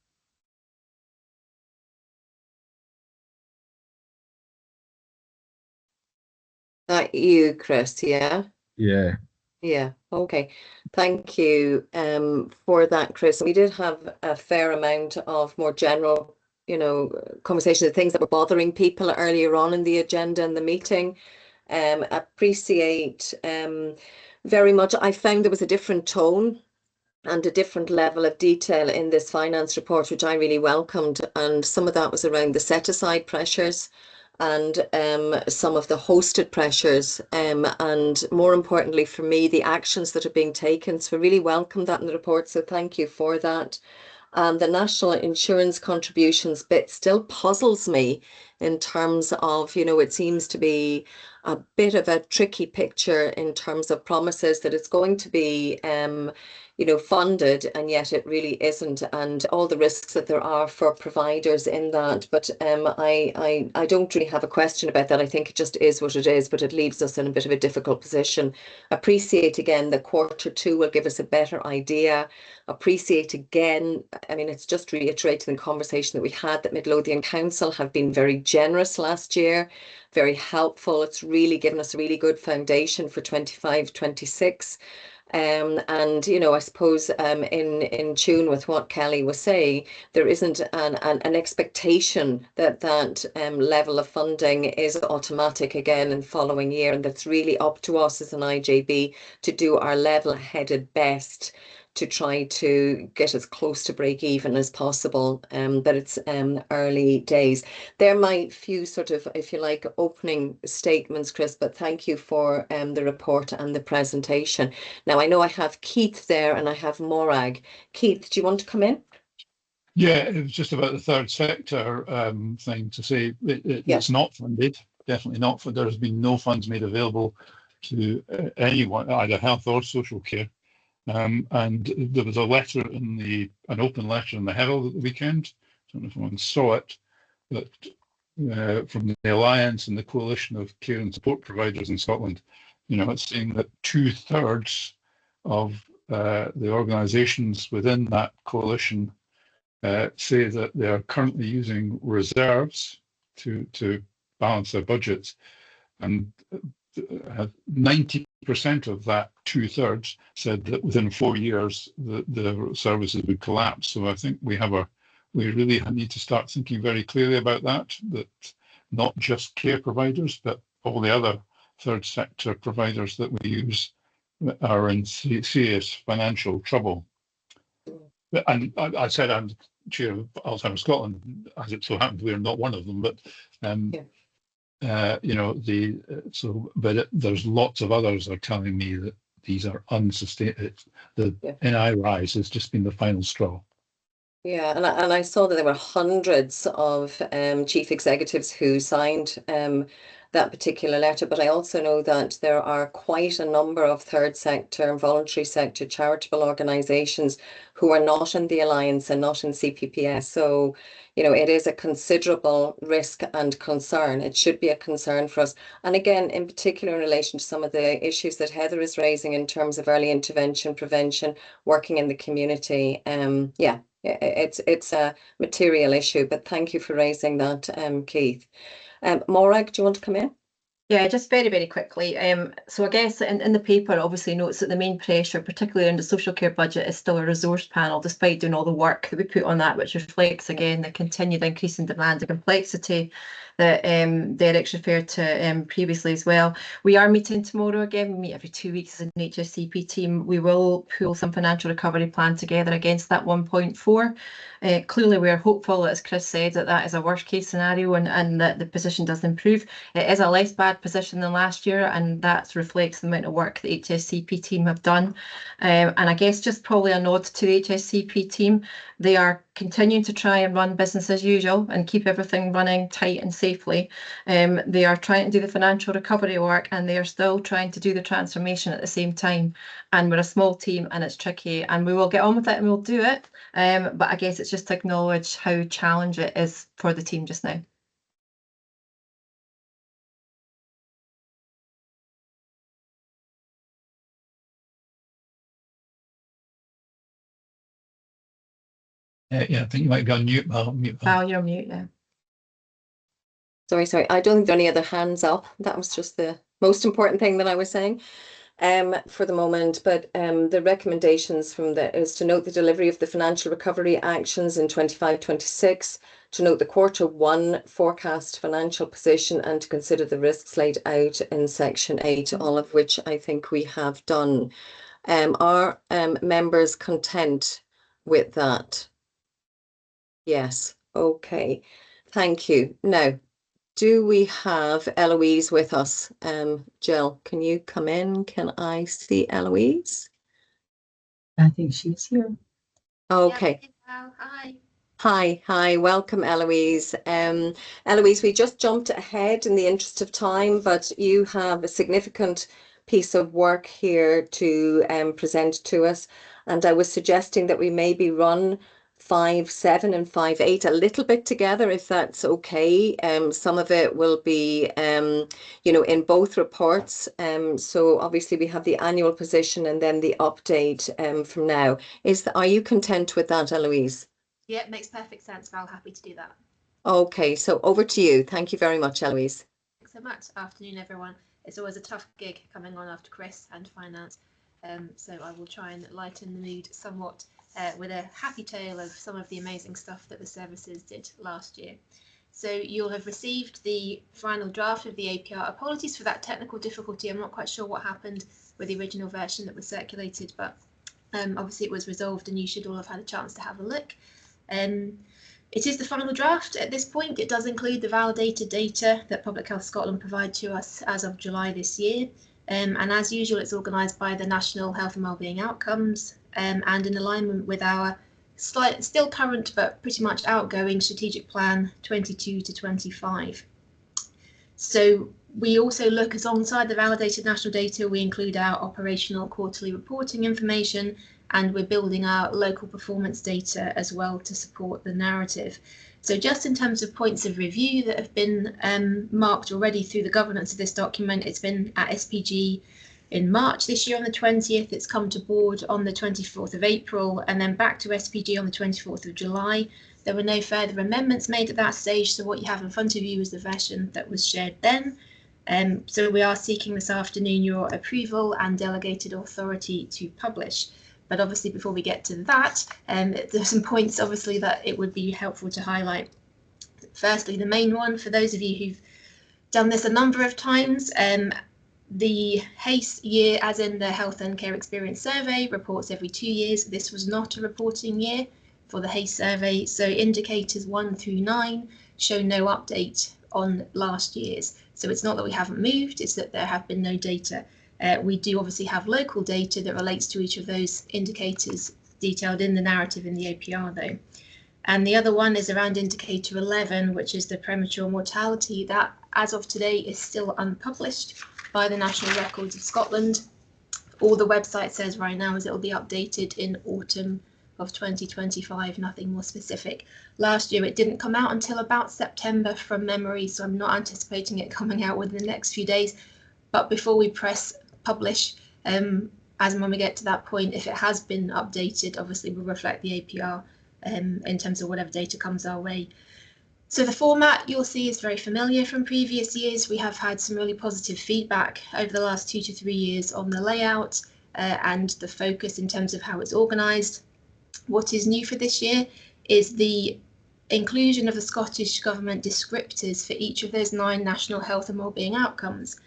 That you, Chris, yeah? Yeah. Yeah, okay. Thank you for that, Chris. We did have a fair amount of more general, conversation of things that were bothering people earlier on in the agenda and the meeting. Appreciate very much. I found there was a different tone and a different level of detail in this finance report, which I really welcomed. And some of that was around the set-aside pressures and some of the hosted pressures, and more importantly for me, the actions that are being taken. So I really welcome that in the report, so thank you for that. The national insurance contributions bit still puzzles me in terms of, it seems to be a bit of a tricky picture in terms of promises that it's going to be funded, and yet it really isn't, and all the risks that there are for providers in that. But I don't really have a question about that. I think it just is what it is, but it leaves us in a bit of a difficult position. Appreciate again that Q2 will give us a better idea. Appreciate again, I mean, it's just reiterating the conversation that we had, that Midlothian Council have been very generous last year, very helpful. It's really given us a really good foundation for 25-26. And I suppose in tune with what Kelly was saying, there isn't an expectation that level of funding is automatic again in following year, and that's really up to us as an IJB to do our level-headed best to try to get as close to break even as possible, but it's early days. They're my few sort of, if you like, opening statements, Chris, but thank you for the report and the presentation. Now, I know I have Keith there and I have Morag. Keith, do you want to come in? Yeah, it was just about the third sector thing to say it's not funded, definitely not. There has been no funds made available to anyone, either health or social care. And there was a letter an open letter in the Herald at the weekend. I don't know if anyone saw it, but from the Alliance and the Coalition of Care and Support Providers in Scotland, it's saying that 2/3 of the organisations within that coalition say that they are currently using reserves to balance their budgets, and 90% of that 2/3 said that within 4 years the services would collapse. So I think we really need to start thinking very clearly about that not just care providers, but all the other third sector providers that we use are in serious financial trouble. And I said I'm chair of Alzheimer's Scotland, as it so happens we're not one of them, but there's lots of others are telling me that these are unsustainable. The NI rise has just been the final straw. Yeah, and I saw that there were hundreds of chief executives who signed that particular letter, but I also know that there are quite a number of third sector and voluntary sector charitable organisations who are not in the Alliance and not in CPPS. So, it is a considerable risk and concern. It should be a concern for us. And again, in particular, in relation to some of the issues that Heather is raising in terms of early intervention, prevention, working in the community. It's a material issue, but thank you for raising that, Keith. Morag, do you want to come in? Yeah, just very, very quickly. So I guess in the paper, obviously notes that the main pressure, particularly in the social care budget, is still a resource panel, despite doing all the work that we put on that, which reflects, again, the continued increase in demand and complexity that Derek's referred to previously as well. We are meeting tomorrow again. We meet every 2 weeks as an HSCP team. We will pull some financial recovery plan together against that 1.4. Clearly, we are hopeful, as Chris said, that is a worst case scenario and that the position does improve. It is a less bad position than last year, and that reflects the amount of work the HSCP team have done. And I guess just probably a nod to the HSCP team. They are continuing to try and run business as usual and keep everything running tight and safely. They are trying to do the financial recovery work, and they are still trying to do the transformation at the same time. And we're a small team and it's tricky, and we will get on with it and we'll do it. But I guess it's just to acknowledge how challenging it is for the team just now. Yeah, I think you might be on mute, Val. Val, you're on mute now. Sorry. I don't think there are any other hands up. That was just the most important thing that I was saying for the moment. But the recommendations from is to note the delivery of the financial recovery actions in 25-26, to note the Q1 forecast financial position, and to consider the risks laid out in section 8, all of which I think we have done. Are members content with that? Yes. Okay. Thank you. Now, do we have Eloise with us? Jill, can you come in? Can I see Eloise? I think she's here. Okay. Hi. Hi, welcome, Eloise. Eloise, we just jumped ahead in the interest of time, but you have a significant piece of work here to present to us. And I was suggesting that we maybe run 5.7 and 5.8 a little bit together, if that's okay. Some of it will be, in both reports. So obviously we have the annual position and then the update from now. Are you content with that, Eloise? Yeah, it makes perfect sense, Val. Happy to do that. Okay, so over to you. Thank you very much, Eloise. Thanks so much. Afternoon, everyone. It's always a tough gig coming on after Chris and finance. So I will try and lighten the mood somewhat with a happy tale of some of the amazing stuff that the services did last year. So you'll have received the final draft of the APR. Apologies for that technical difficulty. I'm not quite sure what happened with the original version that was circulated, but obviously it was resolved and you should all have had a chance to have a look. It is the final draft at this point. It does include the validated data that Public Health Scotland provide to us as of July this year. And as usual, it's organised by the National Health and Wellbeing Outcomes and in alignment with our still current but pretty much outgoing strategic plan 22 to 25. So we also look, alongside the validated national data, we include our operational quarterly reporting information, and we're building our local performance data as well to support the narrative. So just in terms of points of review that have been marked already through the governance of this document, it's been at SPG in March this year on the 20th, it's come to board on the 24th of April, and then back to SPG on the 24th of July. There were no further amendments made at that stage, so what you have in front of you is the version that was shared then. So we are seeking this afternoon your approval and delegated authority to publish. But obviously, before we get to that, there's some points obviously that it would be helpful to highlight. Firstly, the main one, for those of you who've done this a number of times, the HACE year, as in the Health and Care Experience Survey, reports every 2 years. This was not a reporting year for the HACE survey, so indicators 1 through 9 show no update on last year's. So it's not that we haven't moved, it's that there have been no data. We do obviously have local data that relates to each of those indicators detailed in the narrative in the APR though. And the other one is around indicator 11, which is the premature mortality. That, as of today, is still unpublished by the National Records of Scotland. All the website says right now is it will be updated in autumn of 2025, nothing more specific. Last year it didn't come out until about September from memory, so I'm not anticipating it coming out within the next few days. But before we press publish, as and when we get to that point, if it has been updated, obviously we'll reflect the APR in terms of whatever data comes our way. So the format you'll see is very familiar from previous years. We have had some really positive feedback over the last 2 to 3 years on the layout and the focus in terms of how it's organised. What is new for this year is the inclusion of the Scottish Government descriptors for each of those 9 national health and wellbeing outcomes.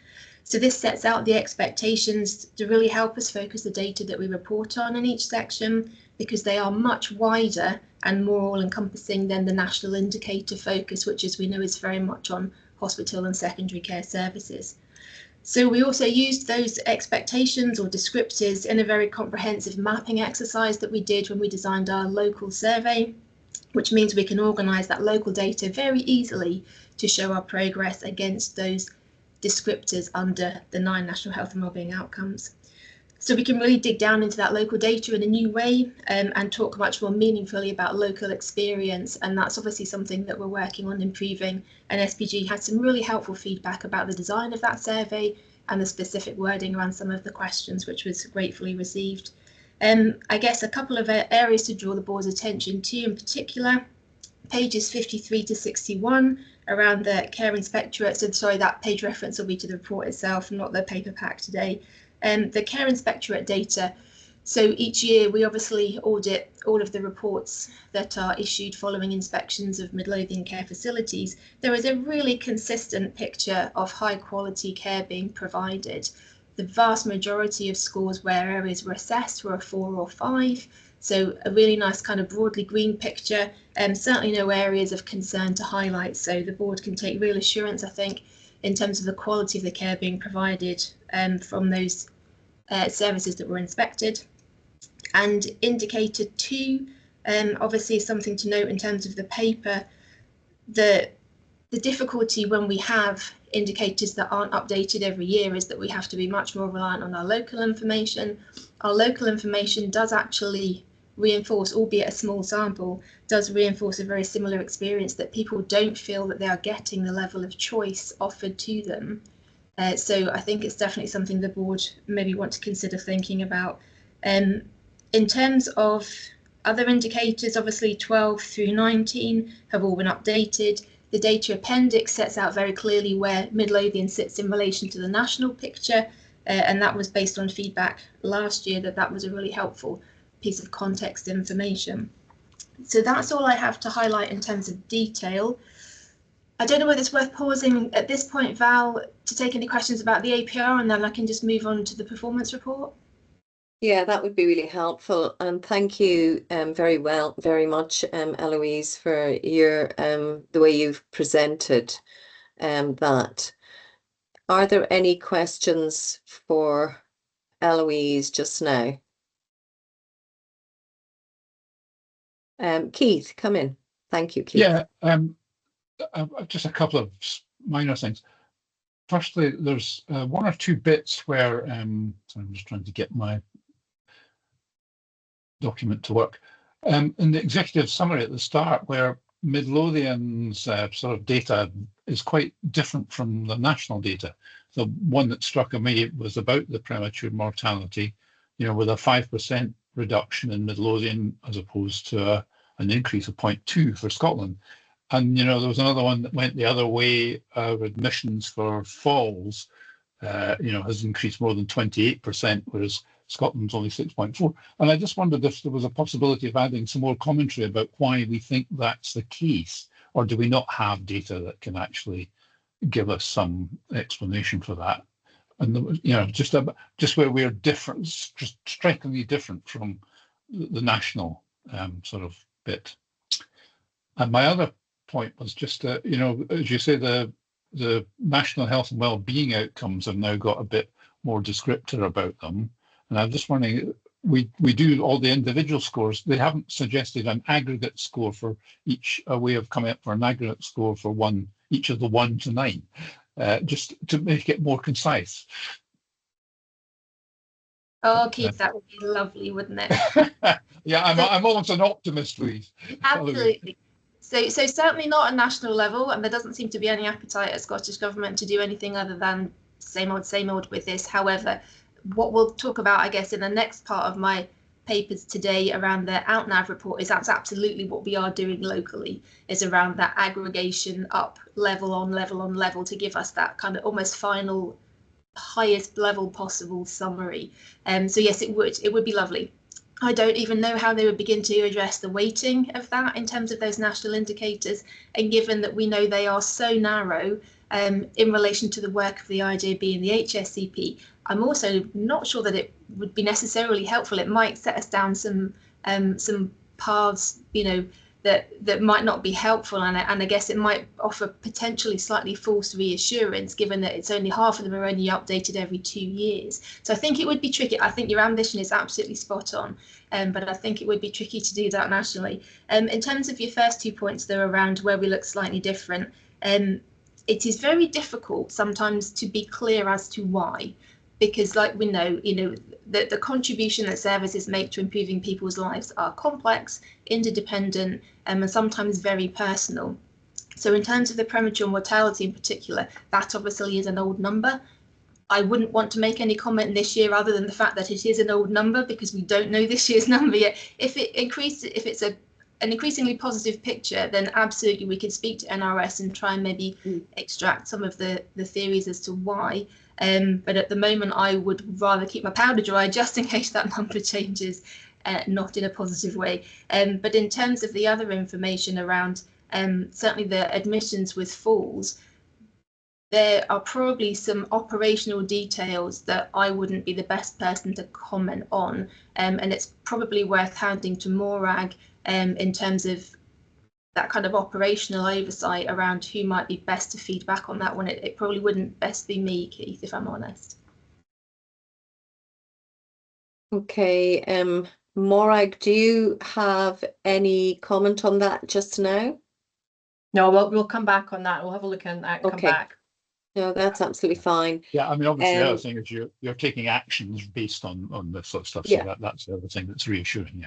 So this sets out the expectations to really help us focus the data that we report on in each section, because they are much wider and more all-encompassing than the national indicator focus, which, as we know, is very much on hospital and secondary care services. So we also used those expectations or descriptors in a very comprehensive mapping exercise that we did when we designed our local survey, which means we can organise that local data very easily to show our progress against those descriptors under the 9 national health and wellbeing outcomes. So we can really dig down into that local data in a new way and talk much more meaningfully about local experience, and that's obviously something that we're working on improving, and SPG had some really helpful feedback about the design of that survey and the specific wording around some of the questions, which was gratefully received. I guess a couple of areas to draw the board's attention to in particular, pages 53 to 61 around the care inspectorate. So sorry, that page reference will be to the report itself, not the paper pack today. The care inspectorate data. So each year we obviously audit all of the reports that are issued following inspections of Midlothian care facilities. There is a really consistent picture of high quality care being provided. The vast majority of scores where areas were assessed were a 4 or 5. So a really nice kind of broadly green picture, and certainly no areas of concern to highlight. So the board can take real assurance, I think, in terms of the quality of the care being provided from those services that were inspected. And indicator 2 Obviously, something to note in terms of the paper, the difficulty when we have indicators that aren't updated every year is that we have to be much more reliant on our local information. Our local information does actually reinforce, albeit a small sample, does reinforce a very similar experience, that people don't feel that they are getting the level of choice offered to them. So I think it's definitely something the board maybe want to consider thinking about. In terms of other indicators, obviously 12 through 19 have all been updated. The data appendix sets out very clearly where Midlothian sits in relation to the national picture, and that was based on feedback last year that was a really helpful piece of context information. So that's all I have to highlight in terms of detail. I don't know whether it's worth pausing at this point, Val, to take any questions about the APR, and then I can just move on to the performance report. Yeah, that would be really helpful. And thank you very much, Eloise, for your the way you've presented that. Are there any questions for Eloise just now? Keith, come in. Thank you, Keith. Yeah, just a couple of minor things. Firstly, there's one or two bits where, so I'm just trying to get my document to work. In the executive summary at the start, where Midlothian's sort of data is quite different from the national data. The one that struck me was about the premature mortality, you know, with a 5% reduction in Midlothian as opposed to an increase of 0.2 for Scotland. And, you know, there was another one that went the other way, admissions for falls, you know, has increased more than 28%, whereas Scotland's only 6.4. And I just wondered if there was a possibility of adding some more commentary about why we think that's the case, or do we not have data that can actually give us some explanation for that? And, you know, just where we're different, just strikingly different from the national sort of bit. And my other point was just, you know, as you say, the national health and well-being outcomes have now got a bit more descriptor about them. And I'm just wondering, we do all the individual scores. They haven't suggested an aggregate score for each, a way of coming up for an aggregate score for each of the 1 to 9, just to make it more concise. Oh, Keith, that would be lovely, wouldn't it? Yeah, I'm almost an optimist, please. Absolutely. So certainly not a national level, and there doesn't seem to be any appetite at Scottish Government to do anything other than same old with this. However, what we'll talk about, I guess, in the next part of my papers today around the OutNav report is that's absolutely what we are doing locally, is around that aggregation up level on level to give us that kind of almost final highest level possible summary. So yes, it would be lovely. I don't even know how they would begin to address the weighting of that in terms of those national indicators, and given that we know they are so narrow in relation to the work of the IJB and the HSCP, I'm also not sure that it would be necessarily helpful. It might set us down some paths, you know, that might not be helpful, and I guess it might offer potentially slightly false reassurance, given that it's only half of them are only updated every 2 years. So I think it would be tricky. I think your ambition is absolutely spot on, but I think it would be tricky to do that nationally. In terms of your first 2 points, though, around where we look slightly different, it is very difficult sometimes to be clear as to why. Because, like we know, you know, the contribution that services make to improving people's lives are complex, interdependent, and sometimes very personal. So in terms of the premature mortality in particular, that obviously is an old number. I wouldn't want to make any comment this year other than the fact that it is an old number, because we don't know this year's number yet. If it's an increasingly positive picture, then absolutely we can speak to NRS and try and maybe extract some of the theories as to why. But at the moment, I would rather keep my powder dry just in case that number changes, not in a positive way. But in terms of the other information around certainly the admissions with falls, there are probably some operational details that I wouldn't be the best person to comment on, and it's probably worth handing to Morag in terms of that kind of operational oversight around who might be best to feed back on that one. It probably wouldn't best be me, Keith, if I'm honest. Okay, Morag, do you have any comment on that just now? No, we'll come back on that. We'll have a look at that and come back. No, that's absolutely fine. Yeah, I mean, obviously the other thing is you're taking actions based on this sort of stuff. Yeah. So that's the other thing that's reassuring.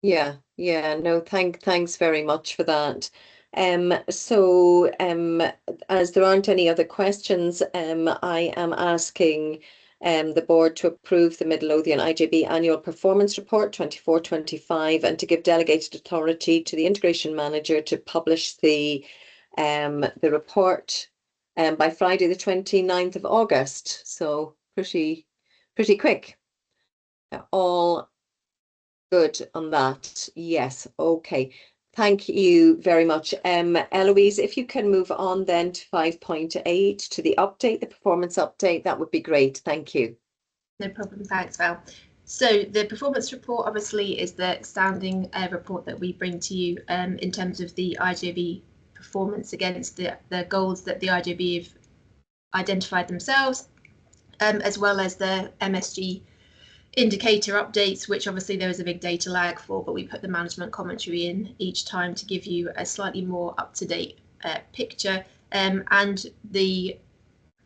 Yeah. No, thanks very much for that. So as there aren't any other questions, I am asking the board to approve the Midlothian IJB annual performance report 24-25 and to give delegated authority to the integration manager to publish the report by Friday the 29th of August. So pretty quick. All good on that. Yes. Okay. Thank you very much. Eloise, if you can move on then to 5.8 to the update, the performance update, that would be great. Thank you. No problem. Thanks, Val. So the performance report obviously is the standing report that we bring to you in terms of the IJB performance against the goals that the IJB have identified themselves, as well as the MSG indicator updates, which obviously there is a big data lag for, but we put the management commentary in each time to give you a slightly more up-to-date picture. And the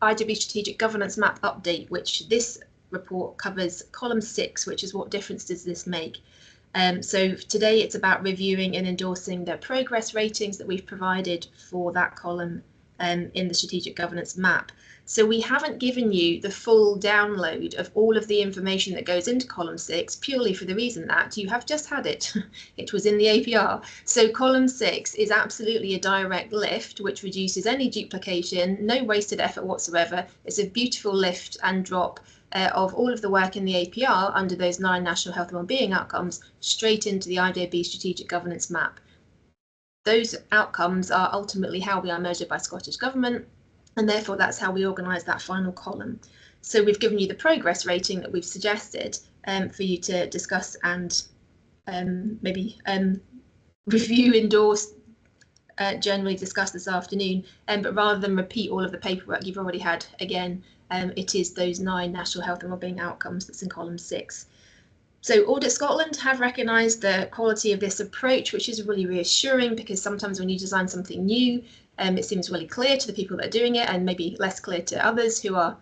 IJB strategic governance map update, which this report covers column 6, which is what difference does this make? So today it's about reviewing and endorsing the progress ratings that we've provided for that column in the strategic governance map. So we haven't given you the full download of all of the information that goes into column 6 purely for the reason that you have just had it. It was in the APR. So column 6 is absolutely a direct lift, which reduces any duplication, no wasted effort whatsoever. It's a beautiful lift and drop of all of the work in the APR under those 9 national health and wellbeing outcomes straight into the IJB strategic governance map. Those outcomes are ultimately how we are measured by Scottish Government, and therefore that's how we organise that final column. So we've given you the progress rating that we've suggested for you to discuss and maybe review, endorse, generally discuss this afternoon. But rather than repeat all of the paperwork you've already had, again, it is those 9 national health and wellbeing outcomes that's in column 6. So Audit Scotland have recognised the quality of this approach, which is really reassuring, because sometimes when you design something new, it seems really clear to the people that are doing it and maybe less clear to others who are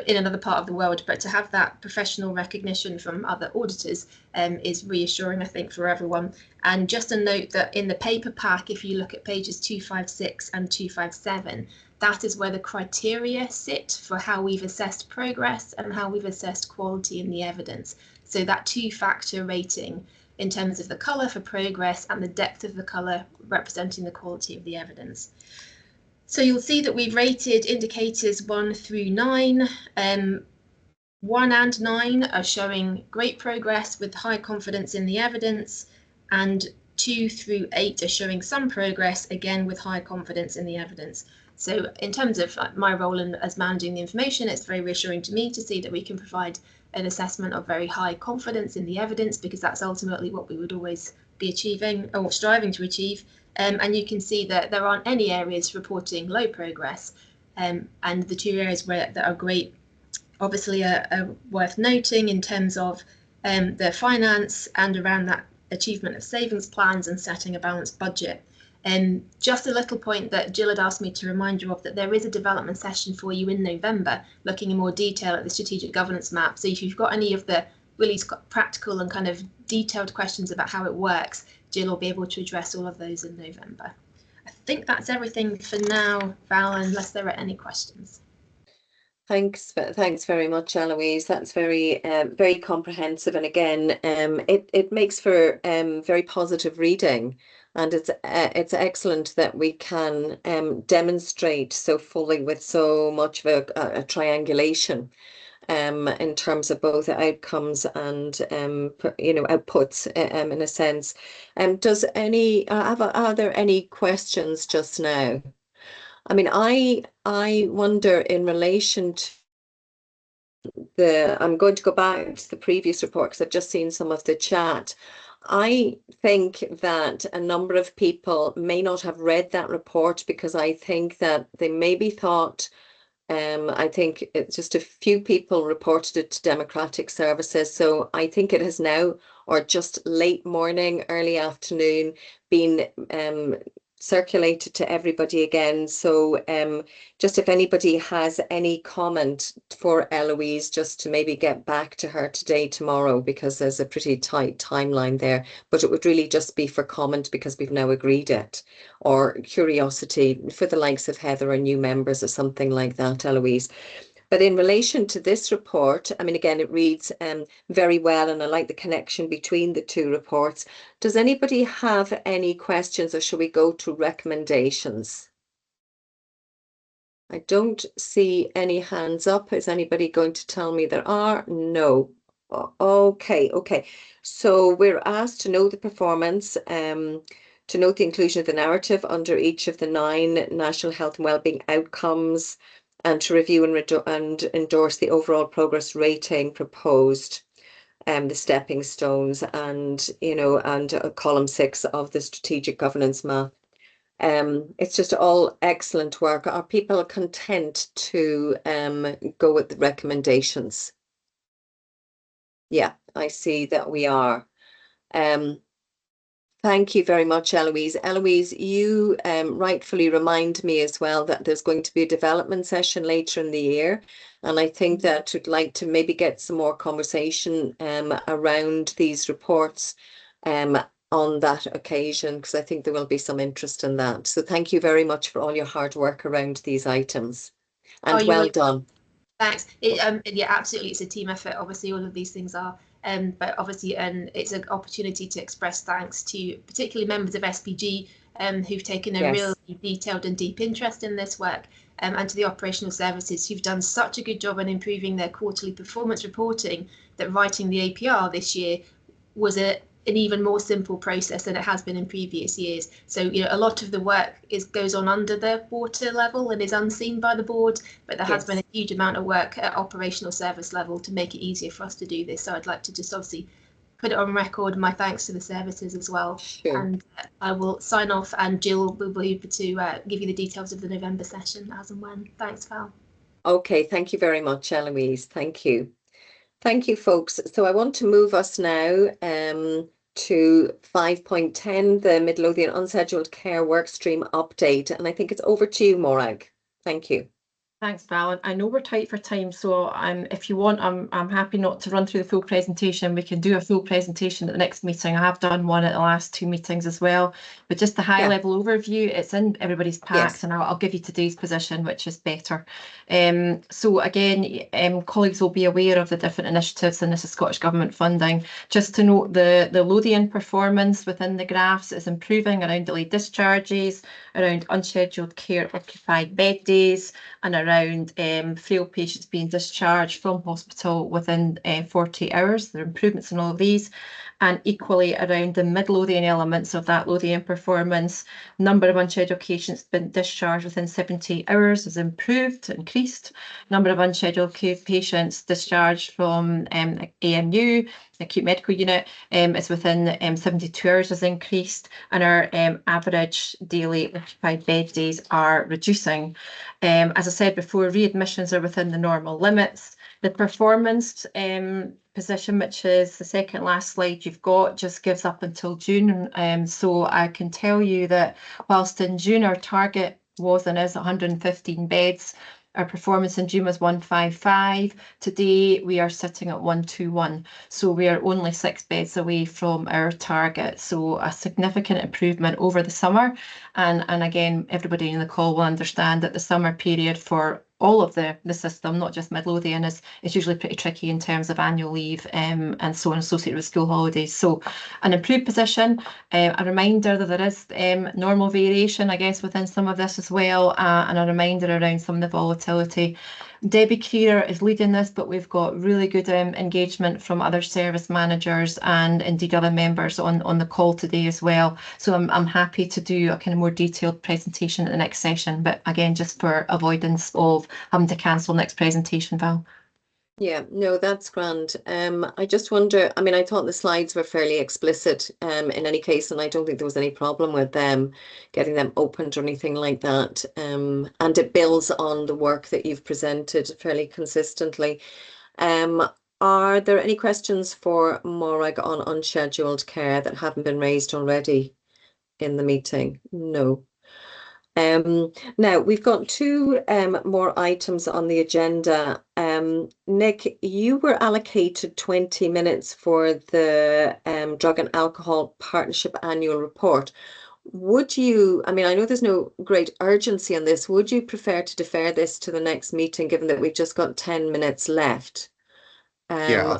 in another part of the world. But to have that professional recognition from other auditors is reassuring, I think, for everyone. And just a note that in the paper pack, if you look at pages 256 and 257, that is where the criteria sit for how we've assessed progress and how we've assessed quality in the evidence. So that 2-factor rating in terms of the colour for progress and the depth of the colour representing the quality of the evidence. So you'll see that we've rated indicators 1 through 9. 1 and 9 are showing great progress with high confidence in the evidence, and 2 through 8 are showing some progress, again with high confidence in the evidence. So in terms of my role as managing the information, it's very reassuring to me to see that we can provide an assessment of very high confidence in the evidence, because that's ultimately what we would always be achieving or striving to achieve. And you can see that there aren't any areas reporting low progress, and the 2 areas that are great obviously are worth noting in terms of the finance and around that achievement of savings plans and setting a balanced budget. And just a little point that Jill had asked me to remind you of, that there is a development session for you in November looking in more detail at the strategic governance map. So if you've got any of the really practical and kind of detailed questions about how it works, Jill will be able to address all of those in November. I think that's everything for now, Val, unless there are any questions. Thanks very much, Eloise. That's very comprehensive, and again, it makes for very positive reading, and it's excellent that we can demonstrate so fully with so much of a triangulation in terms of both outcomes and outputs in a sense. Are there any questions just now? I mean, I wonder in relation to I'm going to go back to the previous report because I've just seen some of the chat. I think that a number of people may not have read that report because I think that they maybe thought I think it's just a few people reported it to Democratic Services. So I think it has now, or just late morning, early afternoon, been circulated to everybody again. So just if anybody has any comment for Eloise, just to maybe get back to her today, tomorrow, because there's a pretty tight timeline there. But it would really just be for comment because we've now agreed it, or curiosity for the likes of Heather or new members or something like that, Eloise. But in relation to this report, I mean, again, it reads very well, and I like the connection between the two reports. Does anybody have any questions, or should we go to recommendations? I don't see any hands up. Is anybody going to tell me there are? No. Okay. So we're asked to note the performance, to note the inclusion of the narrative under each of the 9 national health and wellbeing outcomes, and to review and endorse the overall progress rating proposed, the stepping stones, and column 6 of the strategic governance map. It's just all excellent work. Are people content to go with the recommendations? Yeah, I see that we are. Thank you very much, Eloise. Eloise, you rightfully remind me as well that there's going to be a development session later in the year. And I think that we'd like to maybe get some more conversation around these reports on that occasion, because I think there will be some interest in that. So thank you very much for all your hard work around these items. And well done. Thanks. Yeah, absolutely. It's a team effort. Obviously, all of these things are. But obviously, it's an opportunity to express thanks to particularly members of SPG who've taken a really detailed and deep interest in this work, and to the operational services who've done such a good job in improving their quarterly performance reporting that writing the APR this year was an even more simple process than it has been in previous years. So, a lot of the work goes on under the water level and is unseen by the board, but there has been a huge amount of work at operational service level to make it easier for us to do this. So I'd like to just obviously put it on record, my thanks to the services as well. Sure. And I will sign off, and Jill will be able to give you the details of the November session as and when. Thanks, Val. Okay, thank you very much, Eloise. Thank you. Thank you, folks. So I want to move us now to 5.10, the Midlothian Unscheduled Care Workstream update. And I think it's over to you, Morag. Thank you. Thanks, Val. I know we're tight for time, so if you want, I'm happy not to run through the full presentation. We can do a full presentation at the next meeting. I have done one at the last 2 meetings as well, but just the high level overview, it's in everybody's packs, and I'll give you today's position, which is better. So again, colleagues will be aware of the different initiatives, and this is Scottish Government funding. Just to note, the Lothian performance within the graphs is improving around delayed discharges, around unscheduled care occupied bed days, and around frail patients being discharged from hospital within 40 hours. There are improvements in all of these. And equally around the Midlothian elements of that Lothian performance, number of unscheduled patients been discharged within 70 hours has increased. Number of unscheduled patients discharged from AMU, acute medical unit, is within 72 hours has increased, and our average daily occupied bed days are reducing. As I said before, readmissions are within the normal limits. The performance position, which is the second last slide you've got, just gives up until June. So I can tell you that whilst in June our target was and is 115 beds, our performance in June was 155. Today we are sitting at 121. So we are only 6 beds away from our target. So a significant improvement over the summer. And again, everybody in the call will understand that the summer period for all of the system, not just Midlothian, is usually pretty tricky in terms of annual leave and so on, associated with school holidays. So an improved position, a reminder that there is normal variation, I guess, within some of this as well, and a reminder around some of the volatility. Debbie Creer is leading this, but we've got really good engagement from other service managers and indeed other members on the call today as well. So I'm happy to do a kind of more detailed presentation at the next session, but again, just for avoidance of having to cancel next presentation, Val. Yeah, no, that's grand. I just wonder, I mean, I thought the slides were fairly explicit in any case, and I don't think there was any problem with them getting them opened or anything like that. And it builds on the work that you've presented fairly consistently. Are there any questions for Morag on unscheduled care that haven't been raised already in the meeting? No. Now we've got two more items on the agenda. Nick, you were allocated 20 minutes for the Drug and Alcohol Partnership Annual Report. Would you, I mean, I know there's no great urgency on this. Would you prefer to defer this to the next meeting, given that we've just got 10 minutes left? Yeah,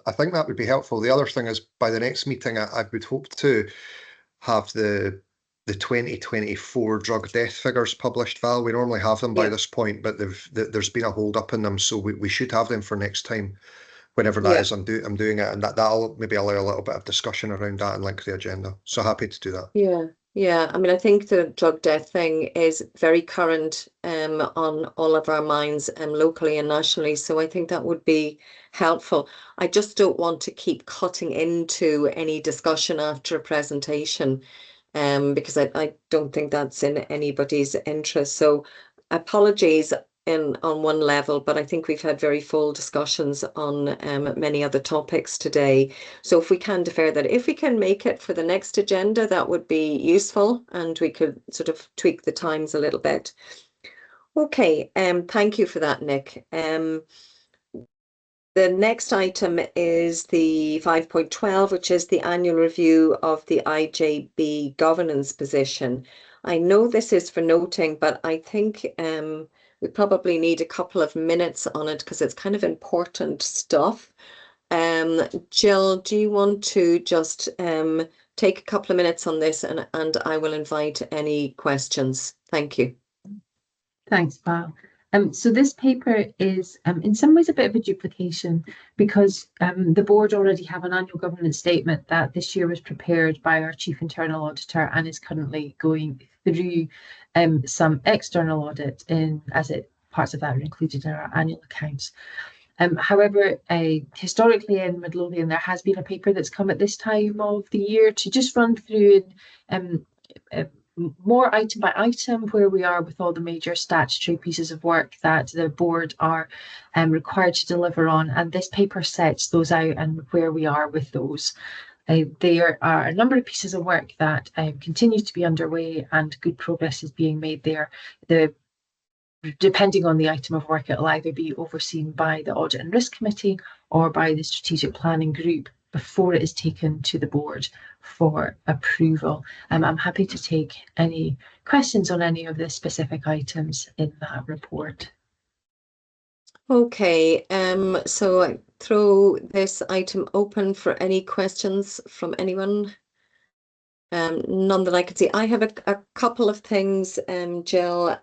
I think that would be helpful. The other thing is, by the next meeting, I would hope to have the 2024 drug death figures published, Val. We normally have them by this point, but there's been a hold up in them, so we should have them for next time, whenever that is. I'm doing it, and that'll maybe allow a little bit of discussion around that and link the agenda. So happy to do that. Yeah. I mean, I think the drug death thing is very current on all of our minds locally and nationally. So I think that would be helpful. I just don't want to keep cutting into any discussion after a presentation, because I don't think that's in anybody's interest. So apologies on one level, but I think we've had very full discussions on many other topics today. So if we can defer that, if we can make it for the next agenda, that would be useful, and we could sort of tweak the times a little bit. Okay, thank you for that, Nick. The next item is the 5.12, which is the annual review of the IJB governance position. I know this is for noting, but I think we probably need a couple of minutes on it because it's kind of important stuff. Jill, do you want to just take a couple of minutes on this, and I will invite any questions. Thank you. Thanks, Val. So this paper is in some ways a bit of a duplication, because the board already have an annual governance statement that this year was prepared by our Chief Internal Auditor and is currently going through some external audit parts of that are included in our annual accounts. However, historically in Midlothian, there has been a paper that's come at this time of the year to just run through more item by item where we are with all the major statutory pieces of work that the board are required to deliver on, and this paper sets those out and where we are with those. There are a number of pieces of work that continue to be underway, and good progress is being made there. Depending on the item of work, it'll either be overseen by the Audit and Risk Committee or by the Strategic Planning Group before it is taken to the board for approval. I'm happy to take any questions on any of the specific items in that report. Okay, so I throw this item open for any questions from anyone. None that I could see. I have a couple of things, Jill,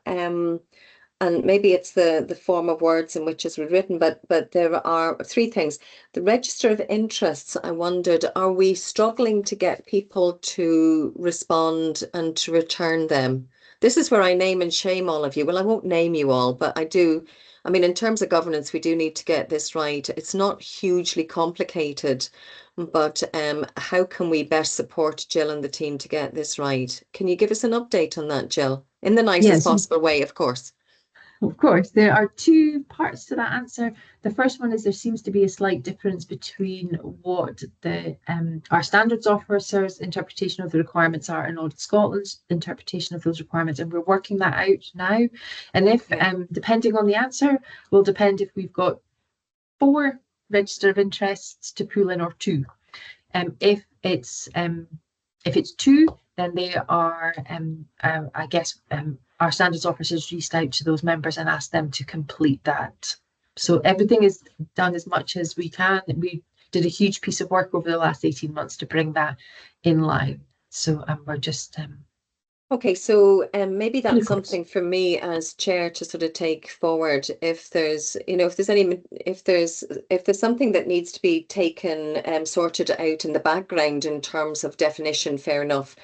and maybe it's the form of words in which it's written, but there are three things. The register of interests, I wondered, are we struggling to get people to respond and to return them? This is where I name and shame all of you. Well, I won't name you all, but I do. I mean, in terms of governance, we do need to get this right. It's not hugely complicated, but how can we best support Jill and the team to get this right? Can you give us an update on that, Jill? In the nicest possible way, of course. Of course, there are two parts to that answer. The first one is there seems to be a slight difference between what our standards officer's interpretation of the requirements are and Audit Scotland's interpretation of those requirements, and we're working that out now. And if depending on the answer will depend if we've got 4 register of interests to pull in or 2. If it's 2, then they are I guess our standards officers reached out to those members and asked them to complete that. So everything is done as much as we can. We did a huge piece of work over the last 18 months to bring that in line. So we're just okay, so maybe that's something for me as chair to sort of take forward. If there's, you know, if there's something that needs to be taken sorted out in the background in terms of definition, fair enough.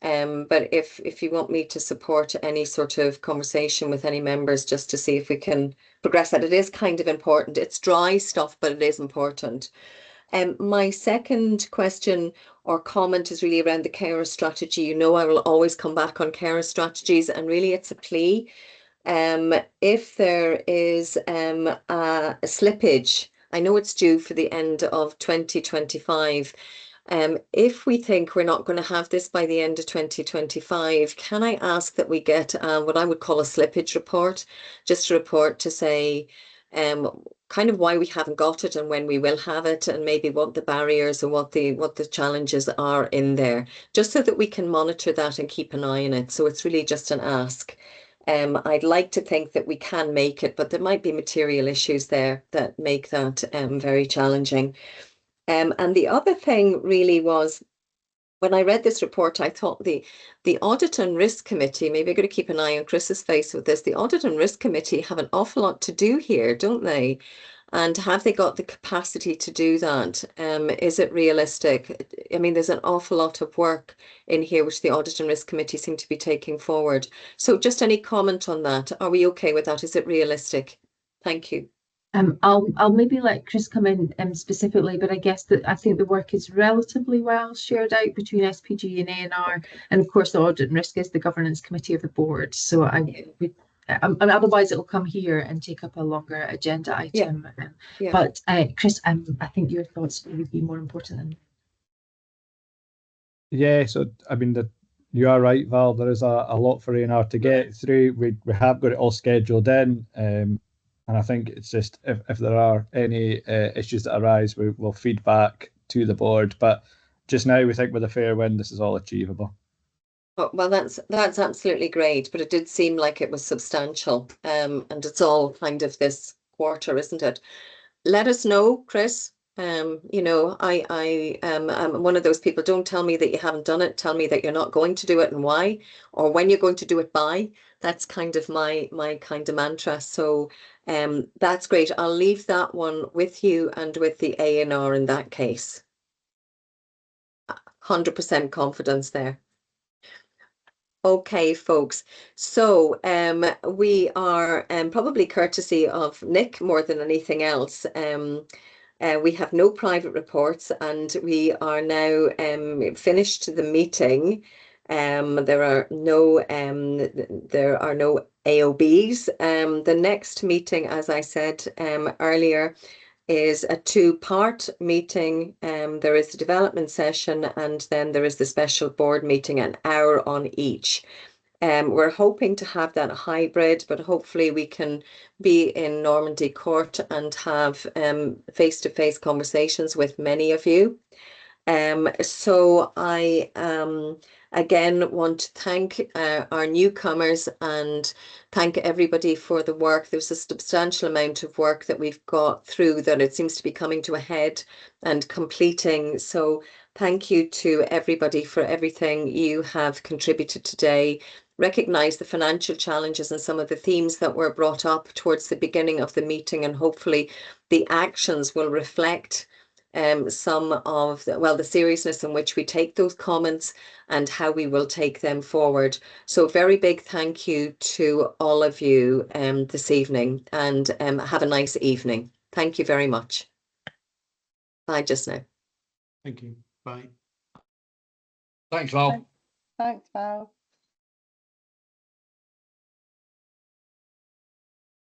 But if you want me to support any sort of conversation with any members just to see if we can progress that, it is kind of important. It's dry stuff, but it is important. My second question or comment is really around the carer strategy. You know, I will always come back on carer strategies, and really it's a plea. If there is a slippage, I know it's due for the end of 2025. If we think we're not going to have this by the end of 2025, can I ask that we get what I would call a slippage report, just a report to say kind of why we haven't got it and when we will have it, and maybe what the barriers and what the challenges are in there, just so that we can monitor that and keep an eye on it. So it's really just an ask. I'd like to think that we can make it, but there might be material issues there that make that very challenging. And the other thing really was, when I read this report, I thought the Audit and Risk Committee, maybe I'm going to keep an eye on Chris's face with this, the Audit and Risk Committee have an awful lot to do here, don't they? And have they got the capacity to do that? Is it realistic? I mean, there's an awful lot of work in here which the Audit and Risk Committee seem to be taking forward. So just any comment on that? Are we okay with that? Is it realistic? Thank you. I'll maybe let Chris come in specifically, but I guess that I think the work is relatively well shared out between SPG and ANR, and of course the Audit and Risk is the governance committee of the board. So otherwise it will come here and take up a longer agenda item. But Chris, I think your thoughts would be more important than. Yeah, so I mean, you are right, Val. There is a lot for ANR to get through. We have got it all scheduled in. And I think it's just if there are any issues that arise, we'll feed back to the board. But just now, we think with a fair wind, this is all achievable. Oh, well, that's absolutely great. But it did seem like it was substantial, and it's all kind of this quarter, isn't it? Let us know, Chris. You know, I'm one of those people. Don't tell me that you haven't done it. Tell me that you're not going to do it and why, or when you're going to do it by. That's kind of my kind of mantra. So that's great. I'll leave that one with you and with the ANR in that case. 100% confidence there. Okay, folks. So we are probably courtesy of Nick more than anything else. We have no private reports, and we are now finished the meeting. There are no AOBs. The next meeting, as I said earlier, is a two-part meeting. There is the development session, and then there is the special board meeting, an hour on each. We're hoping to have that hybrid, but hopefully we can be in Normandy Court and have face-to-face conversations with many of you. So I again want to thank our newcomers and thank everybody for the work. There's a substantial amount of work that we've got through that it seems to be coming to a head and completing. So thank you to everybody for everything you have contributed today. Recognise the financial challenges and some of the themes that were brought up towards the beginning of the meeting, and hopefully the actions will reflect some of the seriousness in which we take those comments and how we will take them forward. So very big thank you to all of you this evening, and have a nice evening. Thank you very much. Bye just now. Thank you. Bye. Thanks, Val. Thanks, Val.